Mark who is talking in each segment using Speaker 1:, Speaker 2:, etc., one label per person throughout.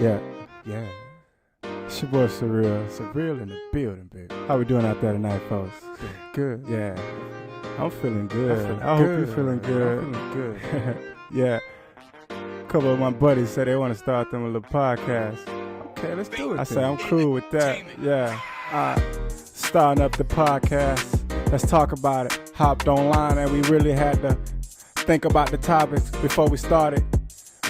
Speaker 1: Yeah, yeah. It's your boy Surreal. Surreal in the building, baby. How we doing out there tonight, folks? Good. Yeah. I'm feeling good. I hope you're feeling good. I'm feeling good. Yeah. A couple of my buddies said they want to start them a little podcast.
Speaker 2: Okay, let's do it.
Speaker 1: I say I'm cool with that. Yeah. Starting up the podcast. Let's talk about it. Hopped online and we really had to think about the topics before we started.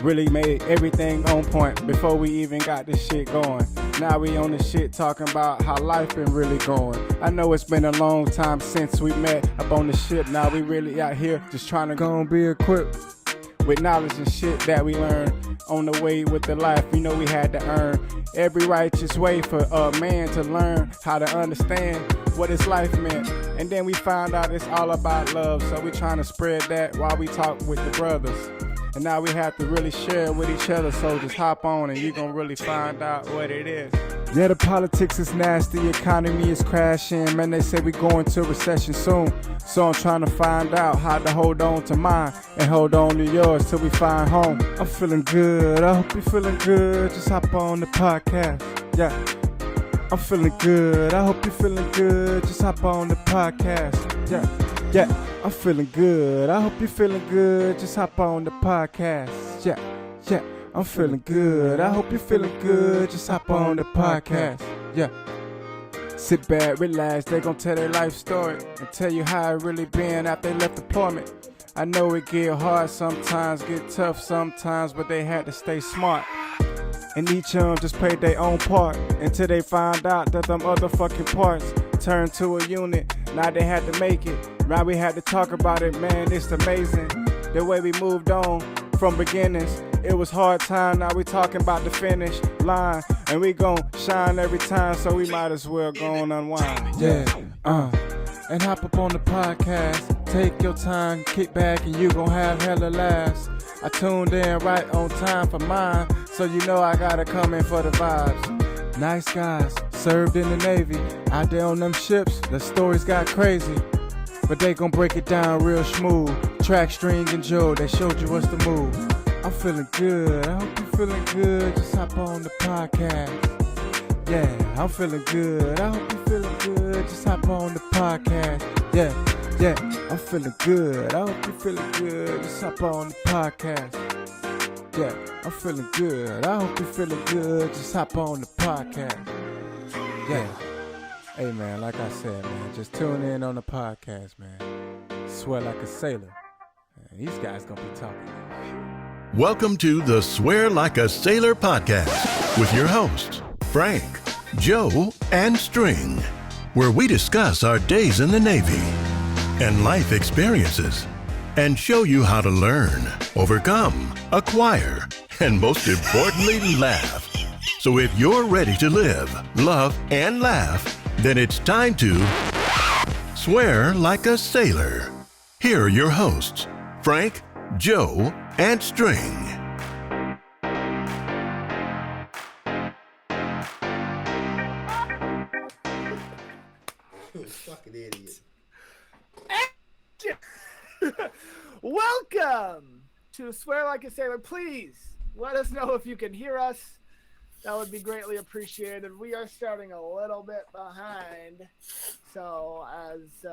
Speaker 1: Really made everything on point before we even got this shit going. Now we on the shit talking about how life been really going. I know it's been a long time since we met up on the ship. Now we really out here just trying to go and be equipped with knowledge and shit that we learned on the way with the life. You know we had to earn every righteous way for a man to learn how to understand what his life meant. And then we found out it's all about love. So we trying to spread that while we talk with the brothers. And now we have to really share with each other, so just hop on and you're going to really find out what it is. Yeah, the politics is nasty, economy is crashing. Man, they say we going to a recession soon. So I'm trying to find out how to hold on to mine and hold on to yours till we find home. I'm feeling good, I hope you're feeling good. Just hop on the podcast, yeah. I'm feeling good, I hope you're feeling good. Just hop on the podcast, yeah. Yeah, I'm feeling good. I hope you're feeling good. Just hop on the podcast. Yeah, yeah, I'm feeling good. I hope you're feeling good. Just hop on the podcast. Yeah. Sit back, relax. They gon' tell their life story and tell you how it really been after they left deployment. I know it get hard sometimes, get tough sometimes, but they had to stay smart. And each of them just played their own part until they found out that them other fucking parts turned to a unit. Now they had to make it. Now we had to talk about it, man. It's amazing the way we moved on from beginnings. It was hard time. Now we talking about the finish line, and we gon' shine every time. So we might as well go and unwind. Yeah, and hop up on the podcast. Take your time, kick back, and you gon' have hella laughs. I tuned in right on time for mine, so you know I gotta come in for the vibes. Nice guys, served in the Navy, out there on them ships, the stories got crazy. But they gon' break it down real smooth. Track, string, and Joe, they showed you what's the move. I'm feeling good, I hope you're feeling good. Just hop on the podcast. Yeah, I'm feeling good, I hope you're feeling good. Just hop on the podcast. Yeah, yeah, I'm feeling good, I hope you're feeling good. Just hop on the podcast. Yeah, I'm feeling good, I hope you're feeling good. Just hop on the podcast. Yeah. Hey man, like I said, man, just tune in on the podcast, man. Swear like a sailor. Man, these guys gonna be talking.
Speaker 3: Welcome to the Swear Like a Sailor podcast with your hosts, Frank, Joe, and String, where we discuss our days in the Navy and life experiences and show you how to learn, overcome, acquire, and most importantly, laugh. So if you're ready to live, love, and laugh, then it's time to Swear Like a Sailor. Here are your hosts, Frank, Joe, and String.
Speaker 4: Fucking idiot.
Speaker 2: Welcome to Swear Like a Sailor. Please let us know if you can hear us. That would be greatly appreciated. We are starting a little bit behind. So as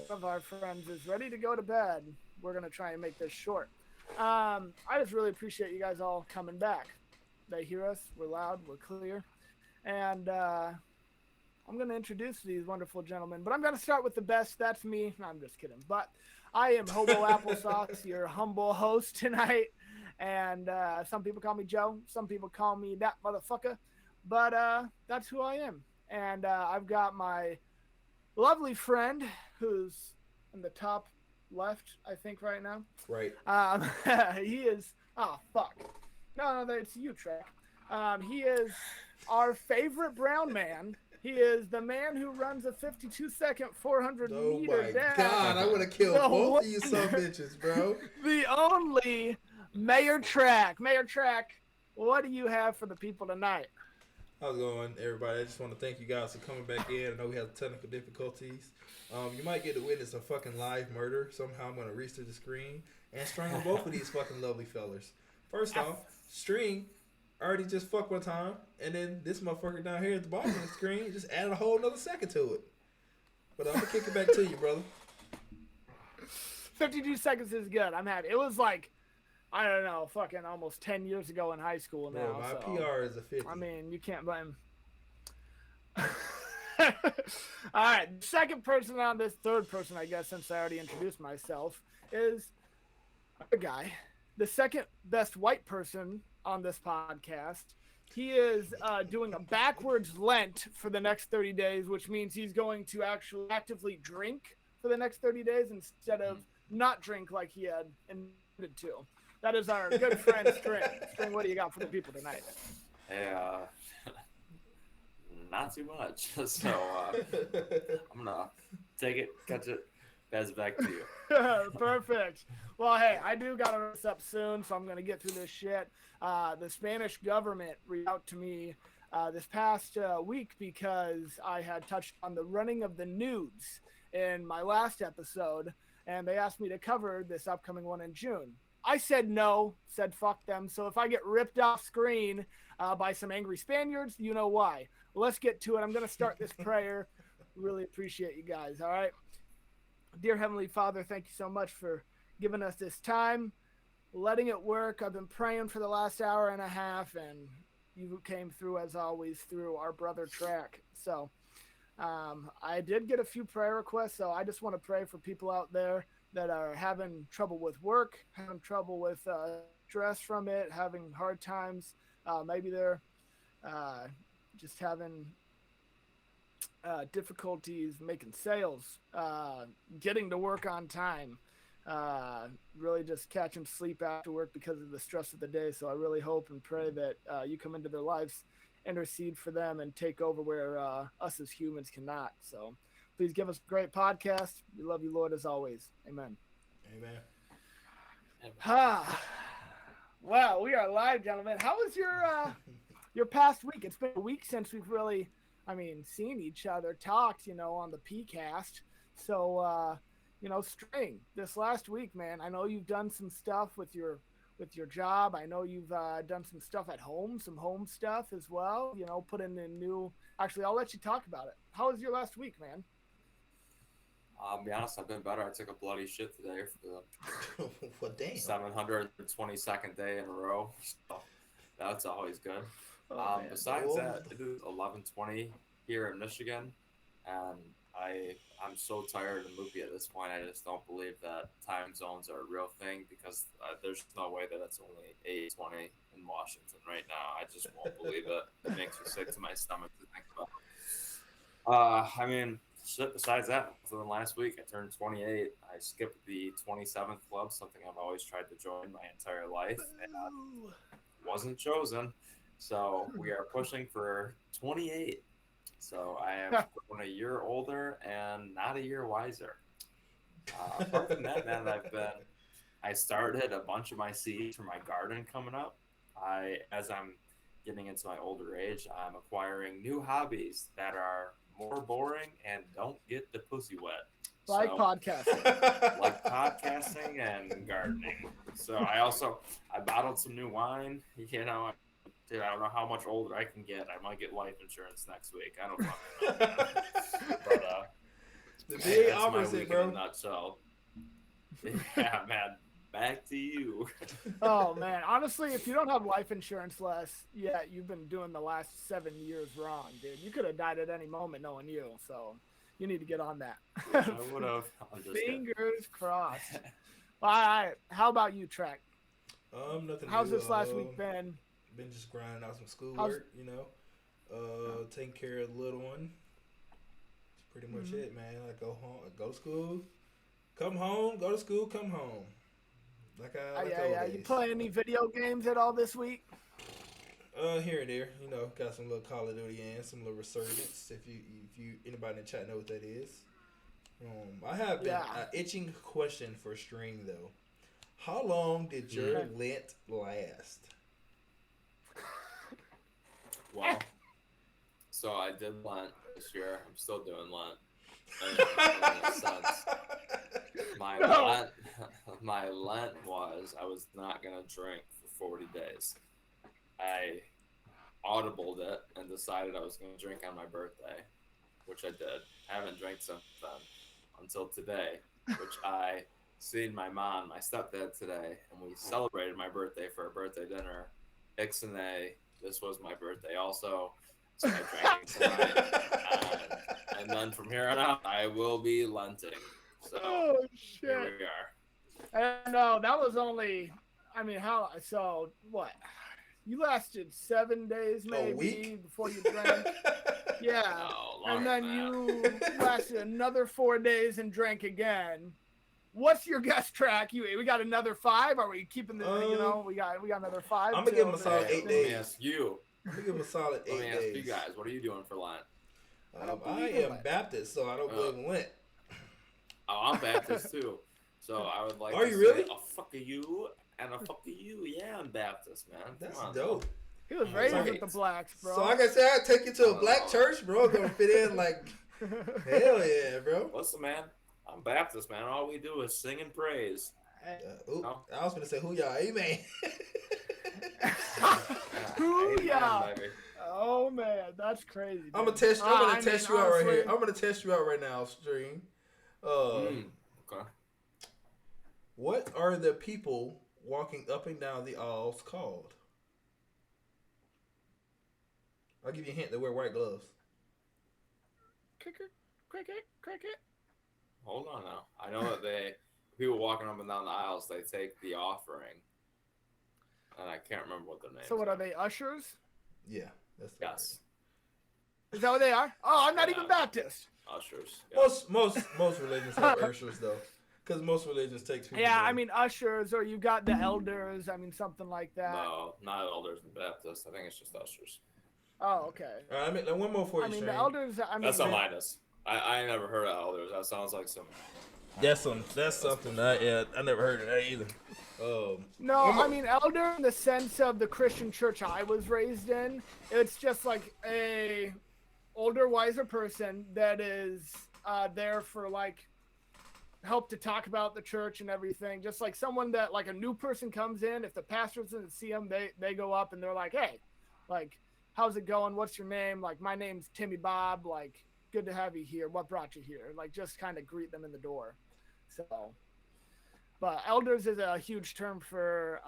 Speaker 2: one of our friends is ready to go to bed, we're going to try and make this short. I just really appreciate you guys all coming back. They hear us. We're loud. We're clear. And I'm going to introduce these wonderful gentlemen. But I'm going to start with the best. That's me. No, I'm just kidding. But I am Hobo Applesauce, your humble host tonight. And some people call me Joe. Some people call me that motherfucker. But that's who I am. And I've got my lovely friend who's in the top left, I think, right now.
Speaker 4: Right.
Speaker 2: He is... Oh, fuck. No, it's you, Trek. He is our favorite brown man. He is the man who runs a 52-second 400-meter dash.
Speaker 4: Oh, my God. I would have killed both of you some bitches, bro.
Speaker 2: The only... Mayor Track. Mayor Track, what do you have for the people tonight?
Speaker 5: How's it going, everybody? I just want to thank you guys for coming back in. I know we had technical difficulties. You might get to witness a fucking live murder. Somehow I'm going to reach to the screen and strangle both of these fucking lovely fellers. First off, String, already just fucked my time, and then this motherfucker down here at the bottom of the screen just added a whole nother second to it. But I'm gonna kick it back to you, brother.
Speaker 2: 52 seconds is good. I'm happy. It was like, I don't know, fucking almost 10 years ago in high school now.
Speaker 5: Bro, my
Speaker 2: so,
Speaker 5: PR is a 50.
Speaker 2: I mean, you can't blame. All right, second person on this, third person, I guess, since I already introduced myself, is a guy, the second best white person on this podcast. He is doing a backwards Lent for the next 30 days, which means he's going to actually actively drink for the next 30 days instead of not drink like he had intended to. That is our good friend, String. String, what do you got for the people tonight?
Speaker 6: Hey, not too much. So I'm gonna take it, catch it, pass it back to you.
Speaker 2: Perfect. Well, hey, I do gotta wrap this up soon, so I'm gonna get through this shit. The Spanish government reached out to me this past week because I had touched on the running of the nudes in my last episode, and they asked me to cover this upcoming one in June. I said no, said fuck them. So if I get ripped off screen by some angry Spaniards, you know why. Let's get to it. I'm going to start this prayer. Really appreciate you guys, all right? Dear Heavenly Father, thank you so much for giving us this time, letting it work. I've been praying for the last hour and a half, and you came through, as always, through our brother Track. So I did get a few prayer requests, so I just want to pray for people out there that are having trouble with work, having trouble with stress from it, having hard times. Maybe they're just having difficulties making sales, getting to work on time, really just catching sleep after work because of the stress of the day. So I really hope and pray that you come into their lives, intercede for them, and take over where us as humans cannot. So please give us a great podcast. We love you, Lord, as always. Amen.
Speaker 5: Amen.
Speaker 2: Wow, we are live, gentlemen. How was your past week? It's been a week since we've really, seen each other, talked, on the PCast. So, String, this last week, man, I know you've done some stuff with your job. I know you've done some stuff at home, some home stuff as well. Put in a new. Actually, I'll let you talk about it. How was your last week, man?
Speaker 6: I'll be honest, I've been better. I took a bloody shit today for
Speaker 4: Well, damn.
Speaker 6: the 722nd day in a row. So that's always good.
Speaker 2: Oh, man.
Speaker 6: Besides that, it is 11:20 here in Michigan, and I'm so tired and loopy at this point. I just don't believe that time zones are a real thing because there's no way that it's only 8:20 in Washington right now. I just won't believe it. It makes me sick to my stomach to think about. Shit, besides that, so then last week I turned 28. I skipped the 27th club, something I've always tried to join my entire life, and wasn't chosen. So we are pushing for 28. So I am grown a year older and not a year wiser. Apart from that, man, I started a bunch of my seeds for my garden coming up. As I'm getting into my older age, I'm acquiring new hobbies that are more boring and don't get the pussy wet.
Speaker 2: Like podcasting.
Speaker 6: Like podcasting and gardening. So I bottled some new wine. Dude, I don't know how much older I can get. I might get life insurance next week. I don't fucking know. But
Speaker 5: The big
Speaker 6: that's my
Speaker 5: opposite,
Speaker 6: week
Speaker 5: bro.
Speaker 6: in a nutshell. Yeah, man. Back to you.
Speaker 2: Oh man, honestly, if you don't have life insurance, you've been doing the last 7 years wrong, dude. You could have died at any moment knowing you, so you need to get on that.
Speaker 6: I would have.
Speaker 2: Fingers crossed. All right, how about you, Trek?
Speaker 5: Nothing.
Speaker 2: How's
Speaker 5: new.
Speaker 2: this last week been?
Speaker 5: Been just grinding out some schoolwork, taking care of the little one. That's pretty much it, man. I go home, go to school, come home, go to school, come home. Like old
Speaker 2: You
Speaker 5: days.
Speaker 2: play any video games at all this week?
Speaker 5: Here and there, got some little Call of Duty and some little Resurgence. If you anybody in the chat know what that is. I have been itching question for String though. How long did your Lent last?
Speaker 6: Well, so I did Lent this year. I'm still doing Lent. In a sense. My Lent was I was not gonna drink for 40 days. I audibled it and decided I was going to drink on my birthday, which I did. I haven't drank since then until today, which I seen my mom, my stepdad today, and we celebrated my birthday for a birthday dinner. Ixnay, this was my birthday also, so I drank it tonight. And then from here on out, I will be lenting. So
Speaker 2: Oh shit!
Speaker 6: here we are.
Speaker 2: And that was only. I mean, how? So what? You lasted 7 days maybe
Speaker 4: week?
Speaker 2: before you drank. Yeah.
Speaker 6: No,
Speaker 2: And
Speaker 6: longer
Speaker 2: then
Speaker 6: than that.
Speaker 2: you lasted another 4 days and drank again. What's your guest track? We got another 5? Are we keeping the? We got another 5.
Speaker 5: I'm gonna give him a
Speaker 2: till
Speaker 5: solid
Speaker 2: the-
Speaker 5: 8
Speaker 6: Let me
Speaker 5: days.
Speaker 6: ask you.
Speaker 5: I'm gonna give him a solid 8
Speaker 6: Let me ask
Speaker 5: days.
Speaker 6: you guys. What are you doing for Lent?
Speaker 2: I don't
Speaker 5: I
Speaker 2: believe in
Speaker 5: am
Speaker 2: Lent.
Speaker 5: Baptist, so I don't believe in Lent.
Speaker 6: Oh, I'm Baptist too. So I would like
Speaker 5: Are
Speaker 6: to
Speaker 5: you
Speaker 6: say
Speaker 5: really?
Speaker 6: a fuck you and a fuck you. Yeah, I'm Baptist, man.
Speaker 5: That's
Speaker 6: Come on,
Speaker 5: dope.
Speaker 2: He was raised
Speaker 6: Right.
Speaker 2: with the blacks, bro.
Speaker 4: So like I said, I take you to a black church, bro. Gonna fit in like hell yeah, bro.
Speaker 6: Listen, man. I'm Baptist, man. All we do is sing and praise.
Speaker 2: Oh.
Speaker 4: I was gonna say who y'all, amen.
Speaker 2: Hoo-yah.
Speaker 6: Amen, baby.
Speaker 2: Oh man, that's crazy.
Speaker 4: I'm gonna
Speaker 2: dude.
Speaker 4: test. I'm gonna
Speaker 2: I
Speaker 4: test
Speaker 2: mean,
Speaker 4: you out right here.
Speaker 2: honestly-
Speaker 4: I'm gonna test you out right now, Stream.
Speaker 6: Okay.
Speaker 5: What are the people walking up and down the aisles called? I'll give you a hint. They wear white gloves.
Speaker 2: Cricket, cricket, cricket.
Speaker 6: Hold on now. I know that people walking up and down the aisles, they take the offering. And I can't remember what their names
Speaker 2: So what are they? Ushers?
Speaker 5: Yeah, that's the
Speaker 6: Yes.
Speaker 2: Is that what they are? Oh, I'm not
Speaker 6: Yeah.
Speaker 2: even Baptist.
Speaker 6: Ushers.
Speaker 5: word.
Speaker 6: Yes.
Speaker 5: Most religions have ushers though, because most religions take people.
Speaker 2: Yeah,
Speaker 5: there.
Speaker 2: I mean ushers, or you got the elders. I mean something like that.
Speaker 6: No, not elders and Baptists. I think it's just ushers.
Speaker 2: Oh, okay.
Speaker 5: All right, I mean, like, one more for you,
Speaker 2: I mean the
Speaker 5: Stream.
Speaker 2: elders. I mean
Speaker 6: That's on minus. I never heard of elders. That sounds like some.
Speaker 5: That's something that I never heard of that either.
Speaker 2: No, I mean elder in the sense of the Christian church I was raised in. It's just like a older, wiser person that is there for like help to talk about the church and everything. Just like someone that like a new person comes in, if the pastor doesn't see them, they go up and they're like, hey, like, how's it going? What's your name? Like, my name's Timmy Bob. Like, good to have you here. What brought you here? Like, just kind of greet them in the door. So. But elders is a huge term for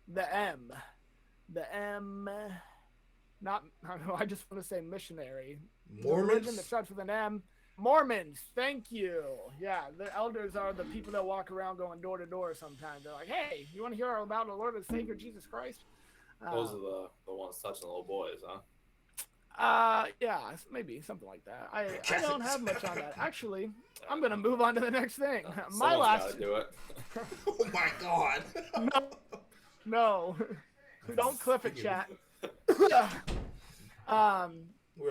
Speaker 2: the M. The M, not, I don't know, I just want to say missionary. The religion that
Speaker 5: Mormons.
Speaker 2: starts with an M. Mormons, thank you. Yeah, the elders are the people that walk around going door to door sometimes. They're like, hey, you want to hear about our Lord and Savior Jesus Christ?
Speaker 6: Those are the ones touching little boys, huh?
Speaker 2: Yeah, maybe something like that. I don't have much on that. Actually, I'm going to move on to the next thing. My
Speaker 6: Someone's
Speaker 2: last.
Speaker 6: gotta do it.
Speaker 4: Oh my god.
Speaker 2: No. Don't clip it, chat.
Speaker 5: We're all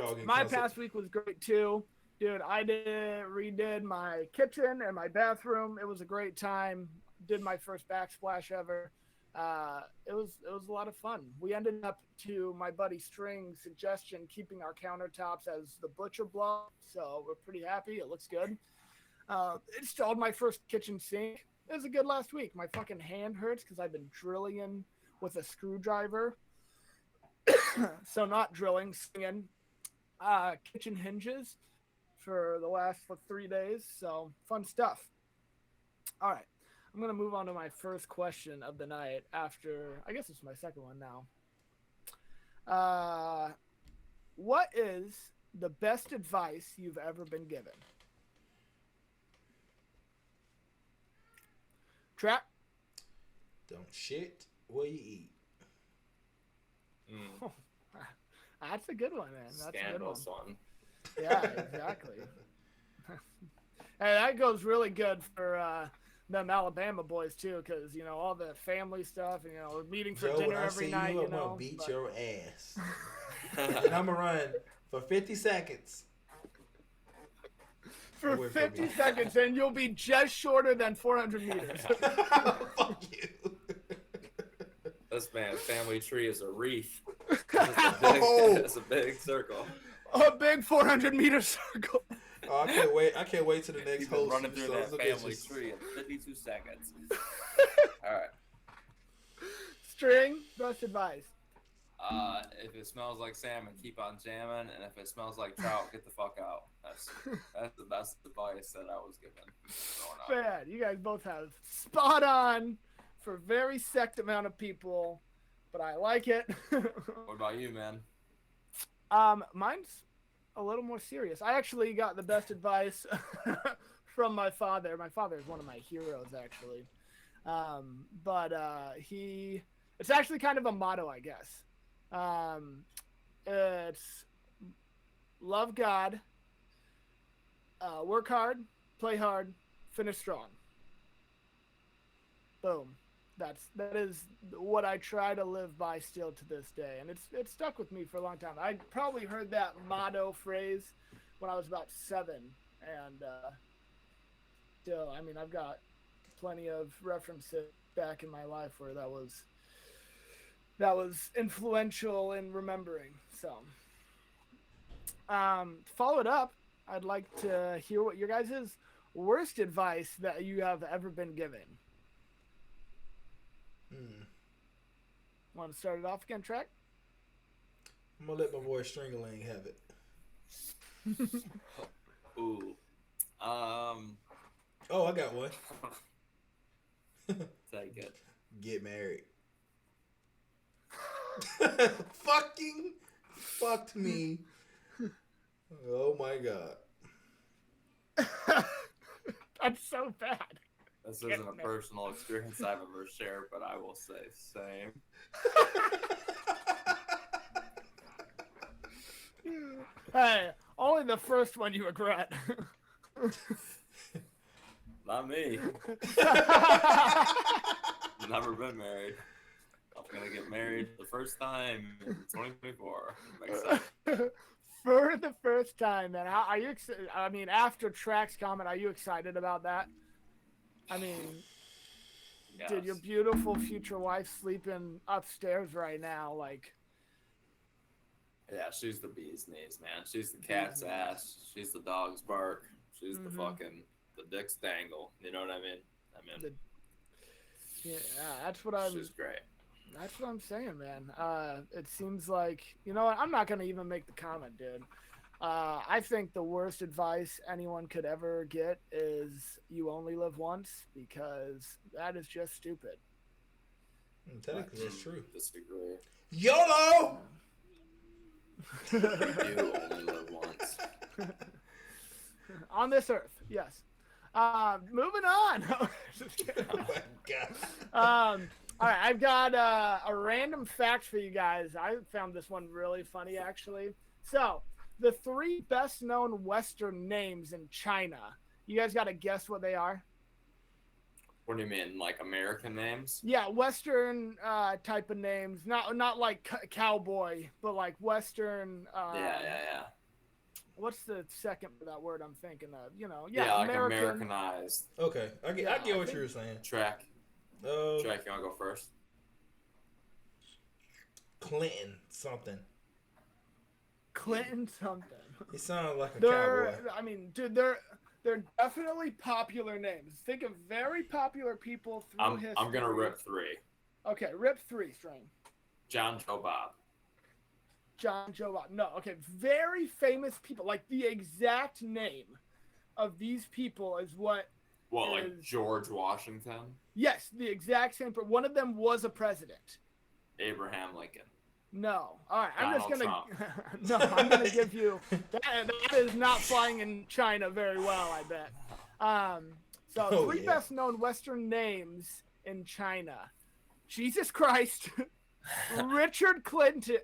Speaker 5: getting
Speaker 2: My
Speaker 5: canceled.
Speaker 2: past week was great too. Dude, I redid my kitchen and my bathroom. It was a great time. Did my first backsplash ever. It was a lot of fun. We ended up, to my buddy String's suggestion, keeping our countertops as the butcher block. So we're pretty happy. It looks good. Installed my first kitchen sink. It was a good last week. My fucking hand hurts because I've been drilling in with a screwdriver. So not drilling, swinging kitchen hinges for the last 3 days. So fun stuff. All right. I'm going to move on to my first question of the night after, I guess it's my second one now. What is the best advice you've ever been given? Trap?
Speaker 5: Don't shit where you eat.
Speaker 2: That's a good one, man. That's a good one.
Speaker 6: Scandalous one.
Speaker 2: Yeah, exactly. Hey, that goes really good for them Alabama boys too, because you know all the family stuff, and you know meeting for
Speaker 5: Joe, when
Speaker 2: dinner
Speaker 5: I
Speaker 2: every
Speaker 5: see
Speaker 2: night.
Speaker 5: you,
Speaker 2: You
Speaker 5: I'm
Speaker 2: know,
Speaker 5: gonna beat
Speaker 2: but-
Speaker 5: your ass. And I'm gonna run for 50 seconds.
Speaker 2: for
Speaker 5: Away from
Speaker 2: 50
Speaker 5: me.
Speaker 2: seconds, and you'll be just shorter than 400 meters.
Speaker 5: Fuck you.
Speaker 6: This man's family tree is a wreath.
Speaker 4: Oh.
Speaker 6: It's a big circle.
Speaker 2: A big 400-meter circle.
Speaker 5: Oh, I can't wait till the next
Speaker 6: You've been
Speaker 5: host.
Speaker 6: running through
Speaker 5: sons
Speaker 6: that
Speaker 5: of
Speaker 6: family
Speaker 5: bitches.
Speaker 6: tree in 52 seconds. All right.
Speaker 2: String, best advice.
Speaker 6: If it smells like salmon, keep on jamming, and if it smells like trout, get the fuck out. That's the best advice that I was given growing up.
Speaker 2: Man, you guys both have spot on for a very sect amount of people, but I like it.
Speaker 6: What about you, man?
Speaker 2: Mine's a little more serious. I actually got the best advice from my father. My father is one of my heroes, actually. It's actually kind of a motto, I guess. It's love God, work hard, play hard, finish strong. Boom. That is what I try to live by still to this day, and it's stuck with me for a long time. I probably heard that motto phrase when I was about 7, and still, I mean, I've got plenty of references back in my life where that was influential in remembering. So, follow it up. I'd like to hear what your guys' worst advice that you have ever been given. Want to start it off again, Trek?
Speaker 5: I'm gonna let my boy Stringaling have it.
Speaker 6: Ooh.
Speaker 5: Oh, I got one.
Speaker 6: Take it.
Speaker 5: Get married. Fucking fucked me. Oh my god.
Speaker 2: That's so bad.
Speaker 6: This isn't a personal experience I've ever shared, but I will say same.
Speaker 2: Hey, only the first one you regret.
Speaker 6: Not me. Never been married. I'm gonna get married the first time in 2024. I'm excited.
Speaker 2: For the first time, man. How are you? I mean, after Track's comment, are you excited about that? I mean,
Speaker 6: Yes.
Speaker 2: dude, your beautiful future wife sleeping upstairs right now, like.
Speaker 6: Yeah, she's the bee's knees, man. She's the cat's ass. She's the dog's bark. She's the fucking the dick's dangle. You know what I mean?
Speaker 2: Yeah, that's what I'm.
Speaker 6: She's great.
Speaker 2: That's what I'm saying, man. It seems like, you know what? I'm not gonna even make the comment, dude. I think the worst advice anyone could ever get is you only live once, because that is just stupid.
Speaker 5: Technically, that's true.
Speaker 6: Disagree.
Speaker 5: YOLO!
Speaker 6: You only live once.
Speaker 2: On this earth, yes. Moving on.
Speaker 5: Oh my god.
Speaker 2: All right, I've got a random fact for you guys. I found this one really funny, actually. So, the 3 best-known Western names in China. You guys got to guess what they are?
Speaker 6: What do you mean, like American names?
Speaker 2: Yeah, Western type of names. Not like cowboy, but like Western.
Speaker 6: Yeah.
Speaker 2: What's the second for that word I'm thinking of? You know,
Speaker 6: Yeah, like
Speaker 2: American.
Speaker 6: Americanized.
Speaker 5: Okay, I get what you were saying.
Speaker 6: Track.
Speaker 5: Uh,
Speaker 6: Track, you want to go first?
Speaker 5: Clinton something.
Speaker 2: Clinton something.
Speaker 5: He sounded like a
Speaker 2: They're,
Speaker 5: cowboy.
Speaker 2: I mean, dude, they're definitely popular names. Think of very popular people through history.
Speaker 6: I'm gonna rip 3.
Speaker 2: Okay, rip 3, String.
Speaker 6: John Joe Bob.
Speaker 2: John Joe Bob. No, okay, very famous people. Like the exact name of these people is what.
Speaker 6: What, like
Speaker 2: is-
Speaker 6: George Washington?
Speaker 2: Yes, the exact same. One of them was a president.
Speaker 6: Abraham Lincoln.
Speaker 2: No. All right, I'm just
Speaker 6: Donald
Speaker 2: gonna. No, I'm gonna give you that is not flying in China very well, I bet. So
Speaker 5: Oh,
Speaker 2: 3
Speaker 5: yeah.
Speaker 2: best known Western names in China: Jesus Christ, Richard Clinton,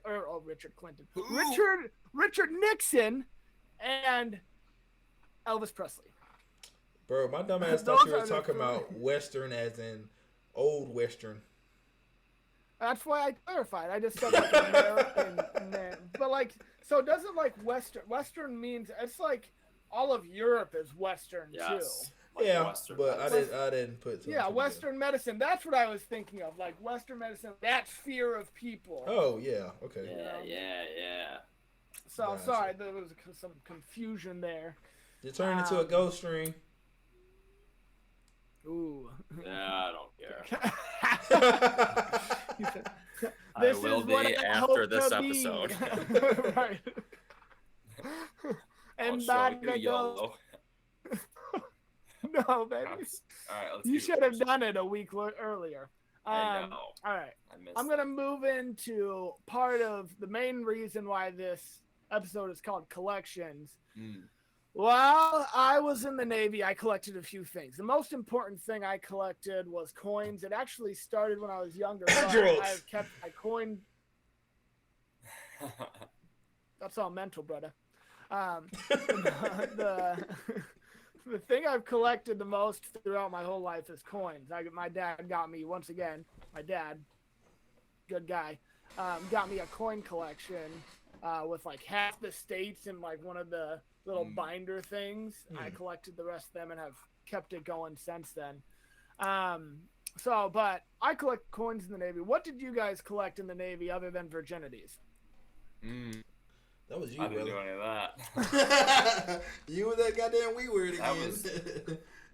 Speaker 2: Richard Nixon, and Elvis Presley.
Speaker 5: Bro, my dumb ass
Speaker 2: Those
Speaker 5: thought you were
Speaker 2: are the
Speaker 5: talking
Speaker 2: 3.
Speaker 5: about Western as in old Western.
Speaker 2: That's why I clarified. I just said like American name. But like, so doesn't like Western means it's like all of Europe is Western
Speaker 6: Yes.
Speaker 2: too.
Speaker 6: Like
Speaker 5: Yeah,
Speaker 6: Western
Speaker 5: but
Speaker 6: medicine.
Speaker 5: I didn't put.
Speaker 2: Yeah, Western medicine. That's what I was thinking of. Like Western medicine, that sphere of people.
Speaker 5: Oh yeah, okay.
Speaker 6: Yeah.
Speaker 2: So
Speaker 5: Gotcha.
Speaker 2: sorry, there was some confusion there.
Speaker 5: You turn into a ghost string.
Speaker 2: Ooh.
Speaker 6: Yeah, I don't care.
Speaker 2: He said, This
Speaker 6: will
Speaker 2: is what
Speaker 6: be
Speaker 2: I
Speaker 6: after
Speaker 2: hope
Speaker 6: this
Speaker 2: to be.
Speaker 6: episode.
Speaker 2: Right.
Speaker 6: I'll
Speaker 2: And
Speaker 6: show
Speaker 2: back
Speaker 6: you
Speaker 2: to go.
Speaker 6: YOLO.
Speaker 2: No, baby.
Speaker 6: All right, let's
Speaker 2: You
Speaker 6: keep
Speaker 2: should have
Speaker 6: pushing.
Speaker 2: done it a week earlier.
Speaker 6: I know.
Speaker 2: All right.
Speaker 6: I missed
Speaker 2: I'm going to move into part of the main reason why this episode is called Collections. While I was in the Navy, I collected a few things. The most important thing I collected was coins. It actually started when I was younger. So
Speaker 4: Drugs.
Speaker 2: I've kept my coin. That's all mental, brother. The thing I've collected the most throughout my whole life is coins. My dad got me, once again, my dad, good guy, got me a coin collection with like half the states in like one of the little binder things. I collected the rest of them and have kept it going since then. But I collect coins in the Navy. What did you guys collect in the Navy other than virginities?
Speaker 4: That was you,
Speaker 6: I didn't do
Speaker 4: brother.
Speaker 6: any of that.
Speaker 4: You and that goddamn wee word again.
Speaker 6: That was-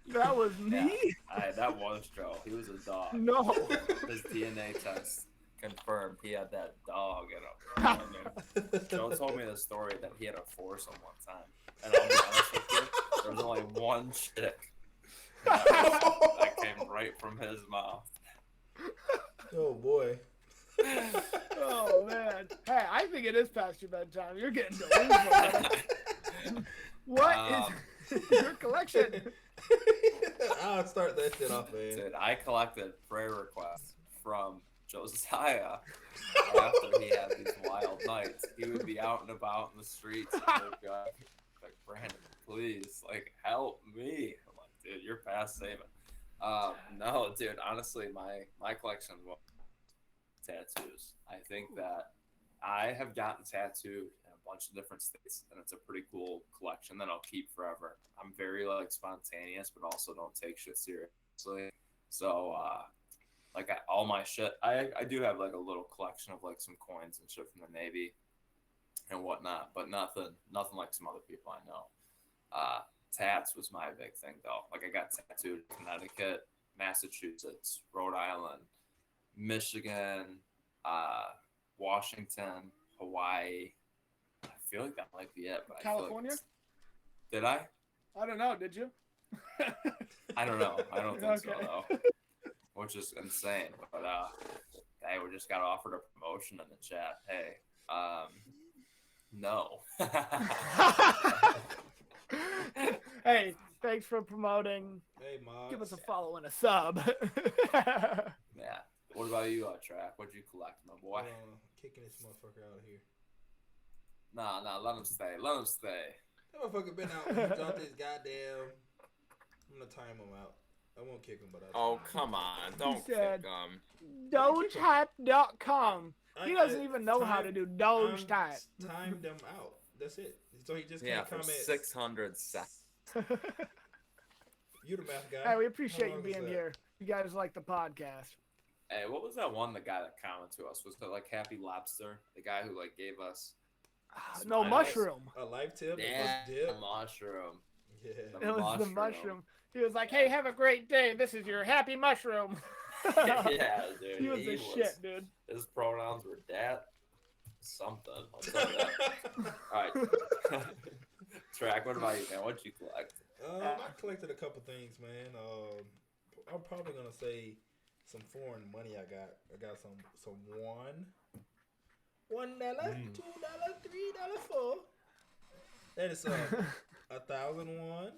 Speaker 2: That was me?
Speaker 6: That was Joe. He was a dog.
Speaker 2: No.
Speaker 6: His DNA test confirmed he had that dog in him. Joe told me the story that he had a foursome one time. And I'll be honest with you, there was only one chick that came right from his mouth.
Speaker 4: Oh boy.
Speaker 2: Oh, man. Hey, I think it is past your bedtime. You're getting delusional. What is your collection?
Speaker 4: I'll start that shit off, man.
Speaker 6: Dude, I collected prayer requests from Josiah after he had these wild nights. He would be out and about in the streets and would go, like, Brandon, please, like, help me. I'm like, dude, you're past saving. No, dude, honestly, my collection was tattoos. I think that I have gotten tattooed in a bunch of different states, and it's a pretty cool collection that I'll keep forever. I'm very like spontaneous, but also don't take shit seriously. So all my shit, I do have like a little collection of like some coins and shit from the Navy and whatnot, but nothing like some other people I know. Tats was my big thing though. Like I got tattooed in Connecticut, Massachusetts, Rhode Island, Michigan, Washington, Hawaii. I feel like that might be it. But
Speaker 2: California?
Speaker 6: I feel like did I?
Speaker 2: I don't know. Did you?
Speaker 6: I don't know. I don't think so
Speaker 2: Okay.
Speaker 6: though. Which is insane. But hey, we just got offered a promotion in the chat. Hey, no.
Speaker 2: Hey, thanks for promoting.
Speaker 5: Hey, Mom.
Speaker 2: Give us a follow and a sub.
Speaker 6: Yeah. What about you, Track? What'd you collect, my boy?
Speaker 5: Kicking this motherfucker out of here.
Speaker 6: Nah, let him stay. Let him stay.
Speaker 5: That motherfucker been out when he dropped his goddamn. I'm gonna time him out. I won't kick him, but
Speaker 6: Oh, come on. Don't
Speaker 2: said-
Speaker 6: kick him.
Speaker 2: Dogetype.com. He doesn't even know how to do Doge type.
Speaker 5: Timed them out. That's it. So he just
Speaker 6: Yeah,
Speaker 5: can't
Speaker 6: for
Speaker 5: comment.
Speaker 6: 600 seconds.
Speaker 5: You the math guy.
Speaker 2: Hey, we
Speaker 5: How
Speaker 2: appreciate you
Speaker 5: long is
Speaker 2: being
Speaker 5: that?
Speaker 2: here. You guys like the podcast.
Speaker 6: Hey, what was that one? The guy that commented to us was it like Happy Lobster, the guy who like gave us
Speaker 2: No
Speaker 6: Smiles.
Speaker 2: mushroom.
Speaker 5: A life tip.
Speaker 6: yeah,
Speaker 5: A dip.
Speaker 6: the mushroom.
Speaker 5: Yeah.
Speaker 2: It was the
Speaker 6: Mushroom.
Speaker 2: mushroom. He was like, "Hey, have a great day. This is your happy mushroom."
Speaker 6: Yeah, dude.
Speaker 2: He was the shit, dude.
Speaker 6: His pronouns were dat something. I'll tell you that. All right. Track. What about you, man? What'd you collect?
Speaker 5: I collected a couple things, man. I'm probably gonna say some foreign money. I got some $1, $2, $3, $4. That is 1,001.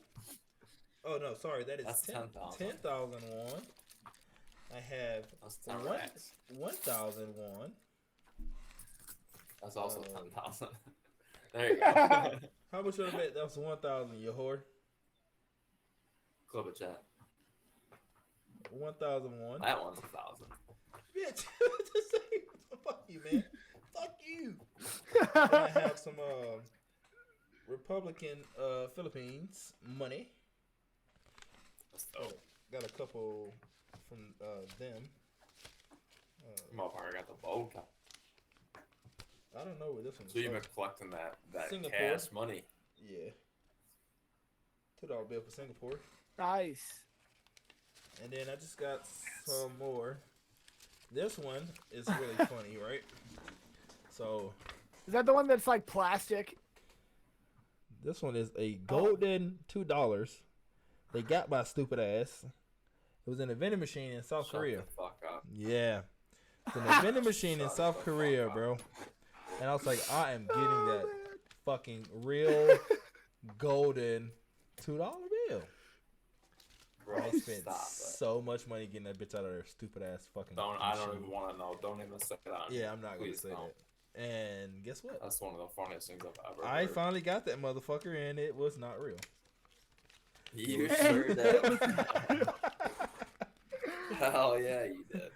Speaker 5: Oh no, sorry, that is
Speaker 6: That's
Speaker 5: 10,000 won. I have
Speaker 6: That's 10
Speaker 5: one-
Speaker 6: racks.
Speaker 5: 1,000 won.
Speaker 6: That's also 10,000. There you go.
Speaker 5: How much should I bet? That was 1,000. You whore.
Speaker 6: Club of chat.
Speaker 5: 1,001.
Speaker 6: That one's 1,000.
Speaker 5: Bitch, fuck you, man. Fuck you. And I have some Republican Philippines money.
Speaker 6: That's dope.
Speaker 5: Got a couple from them.
Speaker 6: Motherfucker got the bow cut.
Speaker 5: I don't know where this one's
Speaker 6: So you've
Speaker 5: from.
Speaker 6: been collecting that
Speaker 5: Singapore.
Speaker 6: cash money.
Speaker 5: Yeah. $2 bill for Singapore.
Speaker 2: Nice.
Speaker 5: And then I just got some more This one is really funny, right? So
Speaker 2: Is that the one that's like plastic?
Speaker 5: this one is a golden $2. They got my stupid ass. It was in a vending machine in South Korea.
Speaker 6: Shut the fuck up.
Speaker 5: Yeah. It's in a vending machine in South Korea, bro. And I was like, I am getting that fucking real golden $2 bill.
Speaker 6: Bro,
Speaker 5: I spent
Speaker 6: stop it.
Speaker 5: so much money getting that bitch out of their stupid ass fucking
Speaker 6: I don't
Speaker 5: machine.
Speaker 6: even want to know. Don't even say that.
Speaker 5: Yeah, I'm not going to
Speaker 6: Please
Speaker 5: say
Speaker 6: don't.
Speaker 5: that. And guess what?
Speaker 6: That's one of the funniest things I've ever
Speaker 5: I
Speaker 6: heard.
Speaker 5: finally got that motherfucker, and it was not real.
Speaker 6: You sure did. Hell yeah, you did.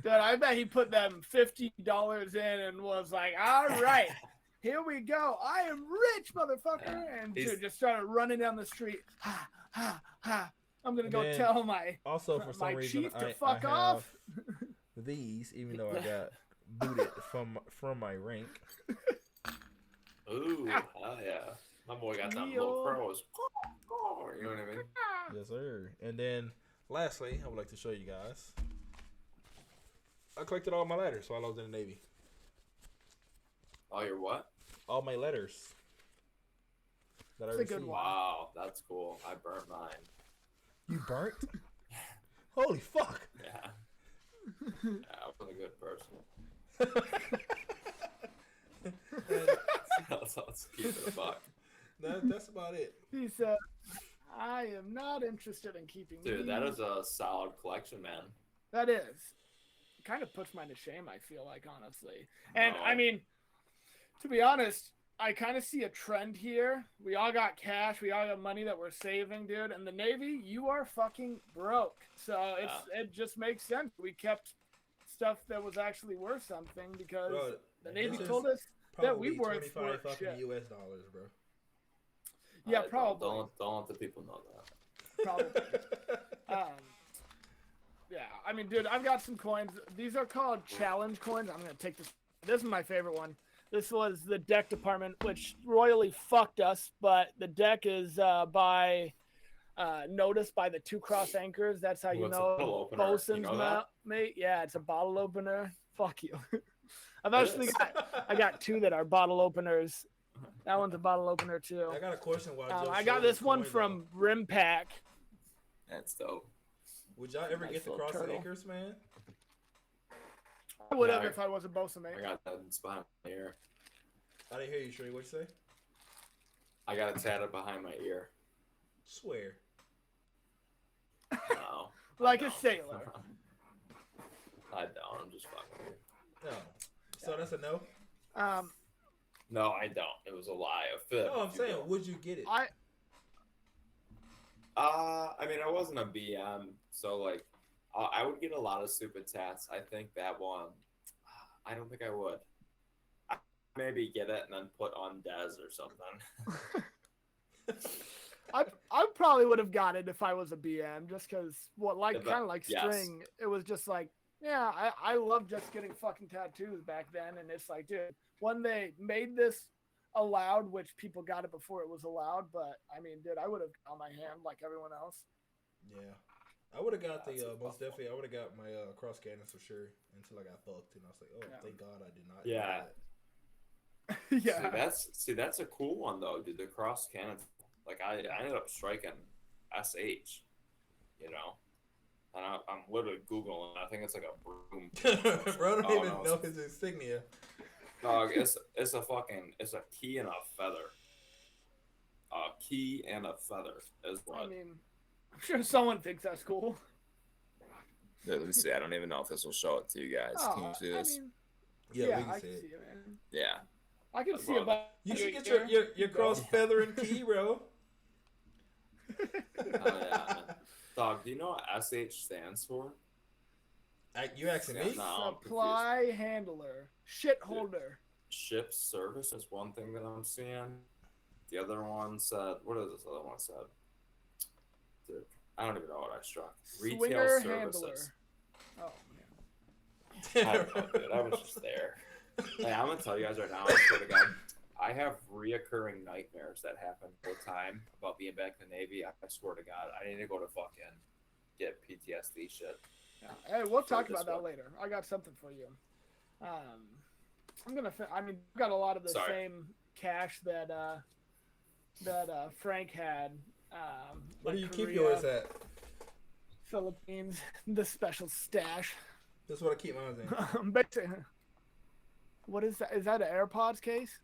Speaker 2: Dude, I bet he put them $50 in and was like, all right, here we go. I am rich, motherfucker.
Speaker 6: Yeah.
Speaker 2: And
Speaker 6: He's-
Speaker 2: dude just started running down the street. Ha, ha, ha. I'm going to go
Speaker 5: And
Speaker 2: tell my
Speaker 5: Also, for some
Speaker 2: my
Speaker 5: reason,
Speaker 2: chief to
Speaker 5: I
Speaker 2: fuck
Speaker 5: have
Speaker 2: off.
Speaker 5: these, even though I got booted from my rank.
Speaker 6: Ooh, hell yeah. My boy got them little pros. You know what I mean?
Speaker 5: Yes, sir. And then, lastly, I would like to show you guys. I collected all my letters while I was in the Navy.
Speaker 6: Oh, you're what?
Speaker 5: All my letters that I
Speaker 2: That's a good
Speaker 5: received.
Speaker 2: one.
Speaker 6: Wow, that's cool. I burnt mine.
Speaker 5: You burnt? Holy fuck!
Speaker 6: Yeah. Yeah, I was a good person. Let's keep it a buck.
Speaker 5: That's about it.
Speaker 2: He said, I am not interested in keeping
Speaker 6: Dude,
Speaker 2: these.
Speaker 6: that is a solid collection, man.
Speaker 2: That is. It kind of puts mine to shame, I feel like, honestly. And,
Speaker 6: No.
Speaker 2: I mean, to be honest, I kind of see a trend here. We all got cash. We all got money that we're saving, dude. And the Navy, you are fucking broke. So it just makes sense. We kept stuff that was actually worth something because
Speaker 5: Bro,
Speaker 2: the Navy
Speaker 5: this
Speaker 2: told
Speaker 5: is
Speaker 2: us that we
Speaker 5: probably
Speaker 2: weren't
Speaker 5: 25
Speaker 2: worth
Speaker 5: fucking
Speaker 2: shit.
Speaker 5: US dollars, bro.
Speaker 2: Yeah,
Speaker 6: Alright,
Speaker 2: probably.
Speaker 6: Don't let the people know that.
Speaker 2: Probably. Yeah, I mean, dude, I've got some coins. These are called challenge coins. I'm gonna take this. This is my favorite one. This was the deck department, which royally fucked us. But the deck is by noticed by the 2 cross anchors. That's how you
Speaker 6: What's a
Speaker 2: know
Speaker 6: bottle opener?
Speaker 2: bosun's
Speaker 6: You know that?
Speaker 2: mate. Yeah, it's a bottle opener. Fuck you. I've
Speaker 6: It
Speaker 2: actually
Speaker 6: is.
Speaker 2: I got 2 that are bottle openers. That one's a bottle opener too.
Speaker 5: I got a question. While Joe
Speaker 2: I got
Speaker 5: showed
Speaker 2: this
Speaker 5: the
Speaker 2: one
Speaker 5: coin,
Speaker 2: from Rim Pack.
Speaker 6: That's dope.
Speaker 5: though. Would y'all ever
Speaker 2: Nice
Speaker 5: get the
Speaker 2: little
Speaker 5: cross
Speaker 2: turtle.
Speaker 5: anchors, man?
Speaker 2: I would have
Speaker 6: Yeah.
Speaker 2: if I was a bosun mate.
Speaker 6: I got that behind my ear.
Speaker 5: I didn't hear you, Shree. What'd you say?
Speaker 6: I got it tatted behind my ear.
Speaker 5: Swear.
Speaker 6: No.
Speaker 2: Like
Speaker 6: I
Speaker 2: a
Speaker 6: don't.
Speaker 2: sailor.
Speaker 6: I don't. I'm just fucking with you.
Speaker 5: No. So that's a no.
Speaker 6: No, I don't. It was a lie. A fib.
Speaker 5: No, I'm
Speaker 6: if you
Speaker 5: saying,
Speaker 6: will.
Speaker 5: would you get it?
Speaker 6: I mean, I wasn't a BM, so like, I would get a lot of stupid tats. I think that one, I don't think I would. I maybe get it and then put on Dez or something.
Speaker 2: I probably would have got it if I was a BM, just because
Speaker 6: Yeah, but-
Speaker 2: kind of like
Speaker 6: yes.
Speaker 2: String. It was just like, yeah, I love just getting fucking tattoos back then, and it's like, dude, when they made this allowed, which people got it before it was allowed, but I mean, dude, I would have on my hand like everyone else.
Speaker 5: Yeah. I would have got
Speaker 6: That's
Speaker 5: the
Speaker 6: a
Speaker 5: most
Speaker 6: tough
Speaker 5: definitely. I would have got my cross cannons for sure until I got fucked, and I was like, oh,
Speaker 2: Yeah.
Speaker 5: thank God I did not.
Speaker 6: Yeah.
Speaker 5: do that.
Speaker 2: Yeah,
Speaker 6: That's a cool one though, dude. The cross cannon. Like I ended up striking SH, you know, and I'm literally googling. I think it's like a broom.
Speaker 5: Bro, I don't
Speaker 6: Oh,
Speaker 5: even
Speaker 6: no,
Speaker 5: know
Speaker 6: it's-
Speaker 5: his insignia.
Speaker 6: Dog, it's a key and a feather. A key and a feather is what.
Speaker 2: I mean, I'm sure someone thinks that's cool.
Speaker 7: Let me see. I don't even know if this will show it to you guys. Can you see
Speaker 2: I
Speaker 7: this?
Speaker 2: mean,
Speaker 5: Yeah,
Speaker 2: yeah,
Speaker 5: we can
Speaker 2: I
Speaker 5: see
Speaker 2: can
Speaker 5: it.
Speaker 2: see it, man.
Speaker 7: Yeah.
Speaker 2: I can
Speaker 6: That's
Speaker 2: see
Speaker 6: wrong.
Speaker 2: about
Speaker 5: You should get
Speaker 2: ear.
Speaker 5: your cross feather and key, bro.
Speaker 6: Oh, yeah. Dog, do you know what SH stands for?
Speaker 5: You asking me?
Speaker 6: No, I'm confused.
Speaker 2: Supply handler, shit holder.
Speaker 6: Ship service is one thing that I'm seeing. The other one said, what does this other one said? Dude, I don't even know what I struck. Retail
Speaker 2: Swinger
Speaker 6: services.
Speaker 2: handler. Oh man.
Speaker 6: I don't know, dude. I was just there. Hey, I'm gonna tell you guys right now, I swear to God, I have reoccurring nightmares that happen all the time about being back in the Navy. I swear to God, I need to go to fucking get PTSD shit.
Speaker 2: Yeah. Hey, we'll talk about that later. I got something for you. I'm gonna. I mean, I've got a lot of the same cash that Frank had.
Speaker 5: Where do you
Speaker 2: Korea,
Speaker 5: keep yours at?
Speaker 2: Philippines, the special stash.
Speaker 5: That's what I keep mine in.
Speaker 2: What is that? Is that an AirPods case?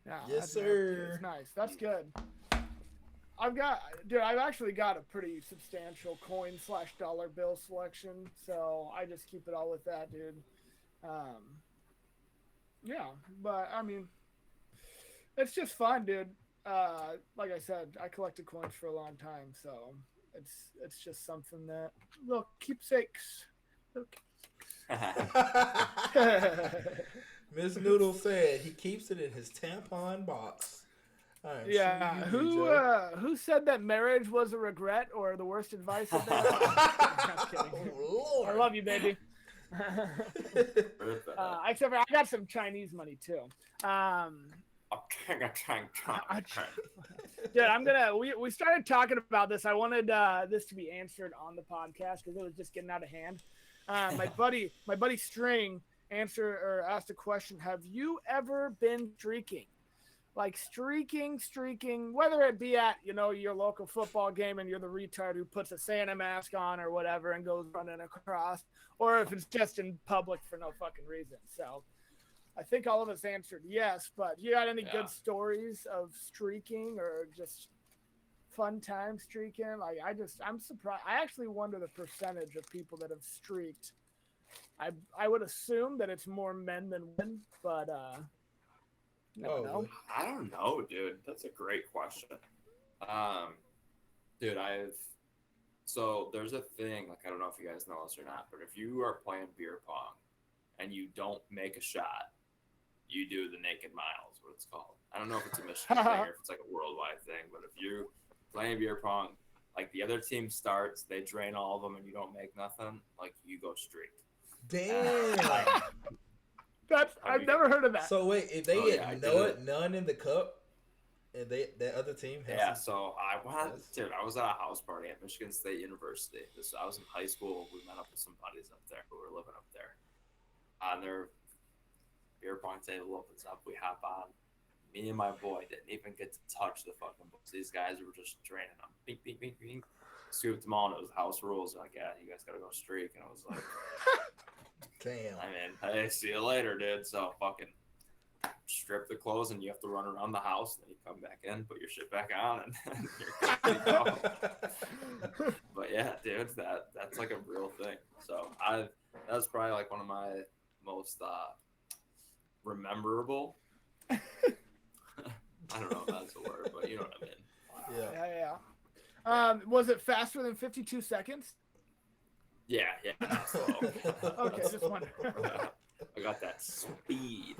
Speaker 2: Yeah,
Speaker 5: yes, sir.
Speaker 2: It's nice. That's good. I've actually got a pretty substantial coin/dollar bill selection, so I just keep it all with that, dude. Yeah, but I mean, it's just fun, dude. Like I said, I collected coins for a long time, so it's just something that little keepsakes.
Speaker 5: Miss Noodle said he keeps it in his tampon box.
Speaker 2: Yeah, who said that marriage was a regret or the worst advice of their life? Just kidding.
Speaker 5: Oh, Lord.
Speaker 2: I love you, baby. Except for I got some Chinese money too. Dude, we started talking about this. I wanted this to be answered on the podcast because it was just getting out of hand. My buddy String asked a question. Have you ever been streaking? Like streaking, whether it be at, your local football game and you're the retard who puts a Santa mask on or whatever and goes running across, or if it's just in public for no fucking reason. So I think all of us answered yes, but you got any good stories of streaking or just fun time streaking? Like I'm surprised. I actually wonder the percentage of people that have streaked. I would assume that it's more men than women, but never know.
Speaker 6: I don't know, dude. That's a great question. Dude, so there's a thing, like, I don't know if you guys know this or not, but if you are playing beer pong and you don't make a shot, you do the naked mile is what it's called. I don't know if it's a Michigan thing or if it's like a worldwide thing, but if you're playing beer pong, like the other team starts, they drain all of them and you don't make nothing, like you go streak.
Speaker 5: Damn.
Speaker 2: I've never heard of that.
Speaker 5: So wait, if they none in the cup, and that other team has
Speaker 6: so I was at a house party at Michigan State University. I was in high school. We met up with some buddies up there who were living up there. On their beer pong table opens up. We hop on. Me and my boy didn't even get to touch the fucking books. These guys were just draining them. Bing, bing, bing, bing. Scooped them all, and it was house rules. Like, yeah, you guys gotta go streak. And I was like,
Speaker 5: damn.
Speaker 6: I mean, hey, see you later, dude. So fucking strip the clothes, and you have to run around the house. And then you come back in, put your shit back on, and you're good to go. But yeah, dude, that's like a real thing. So that's probably like one of my most rememberable. I don't know if that's a word, but you know what I mean.
Speaker 2: Yeah. Was it faster than 52 seconds?
Speaker 6: Yeah.
Speaker 2: Okay, just wondering.
Speaker 6: I got that speed.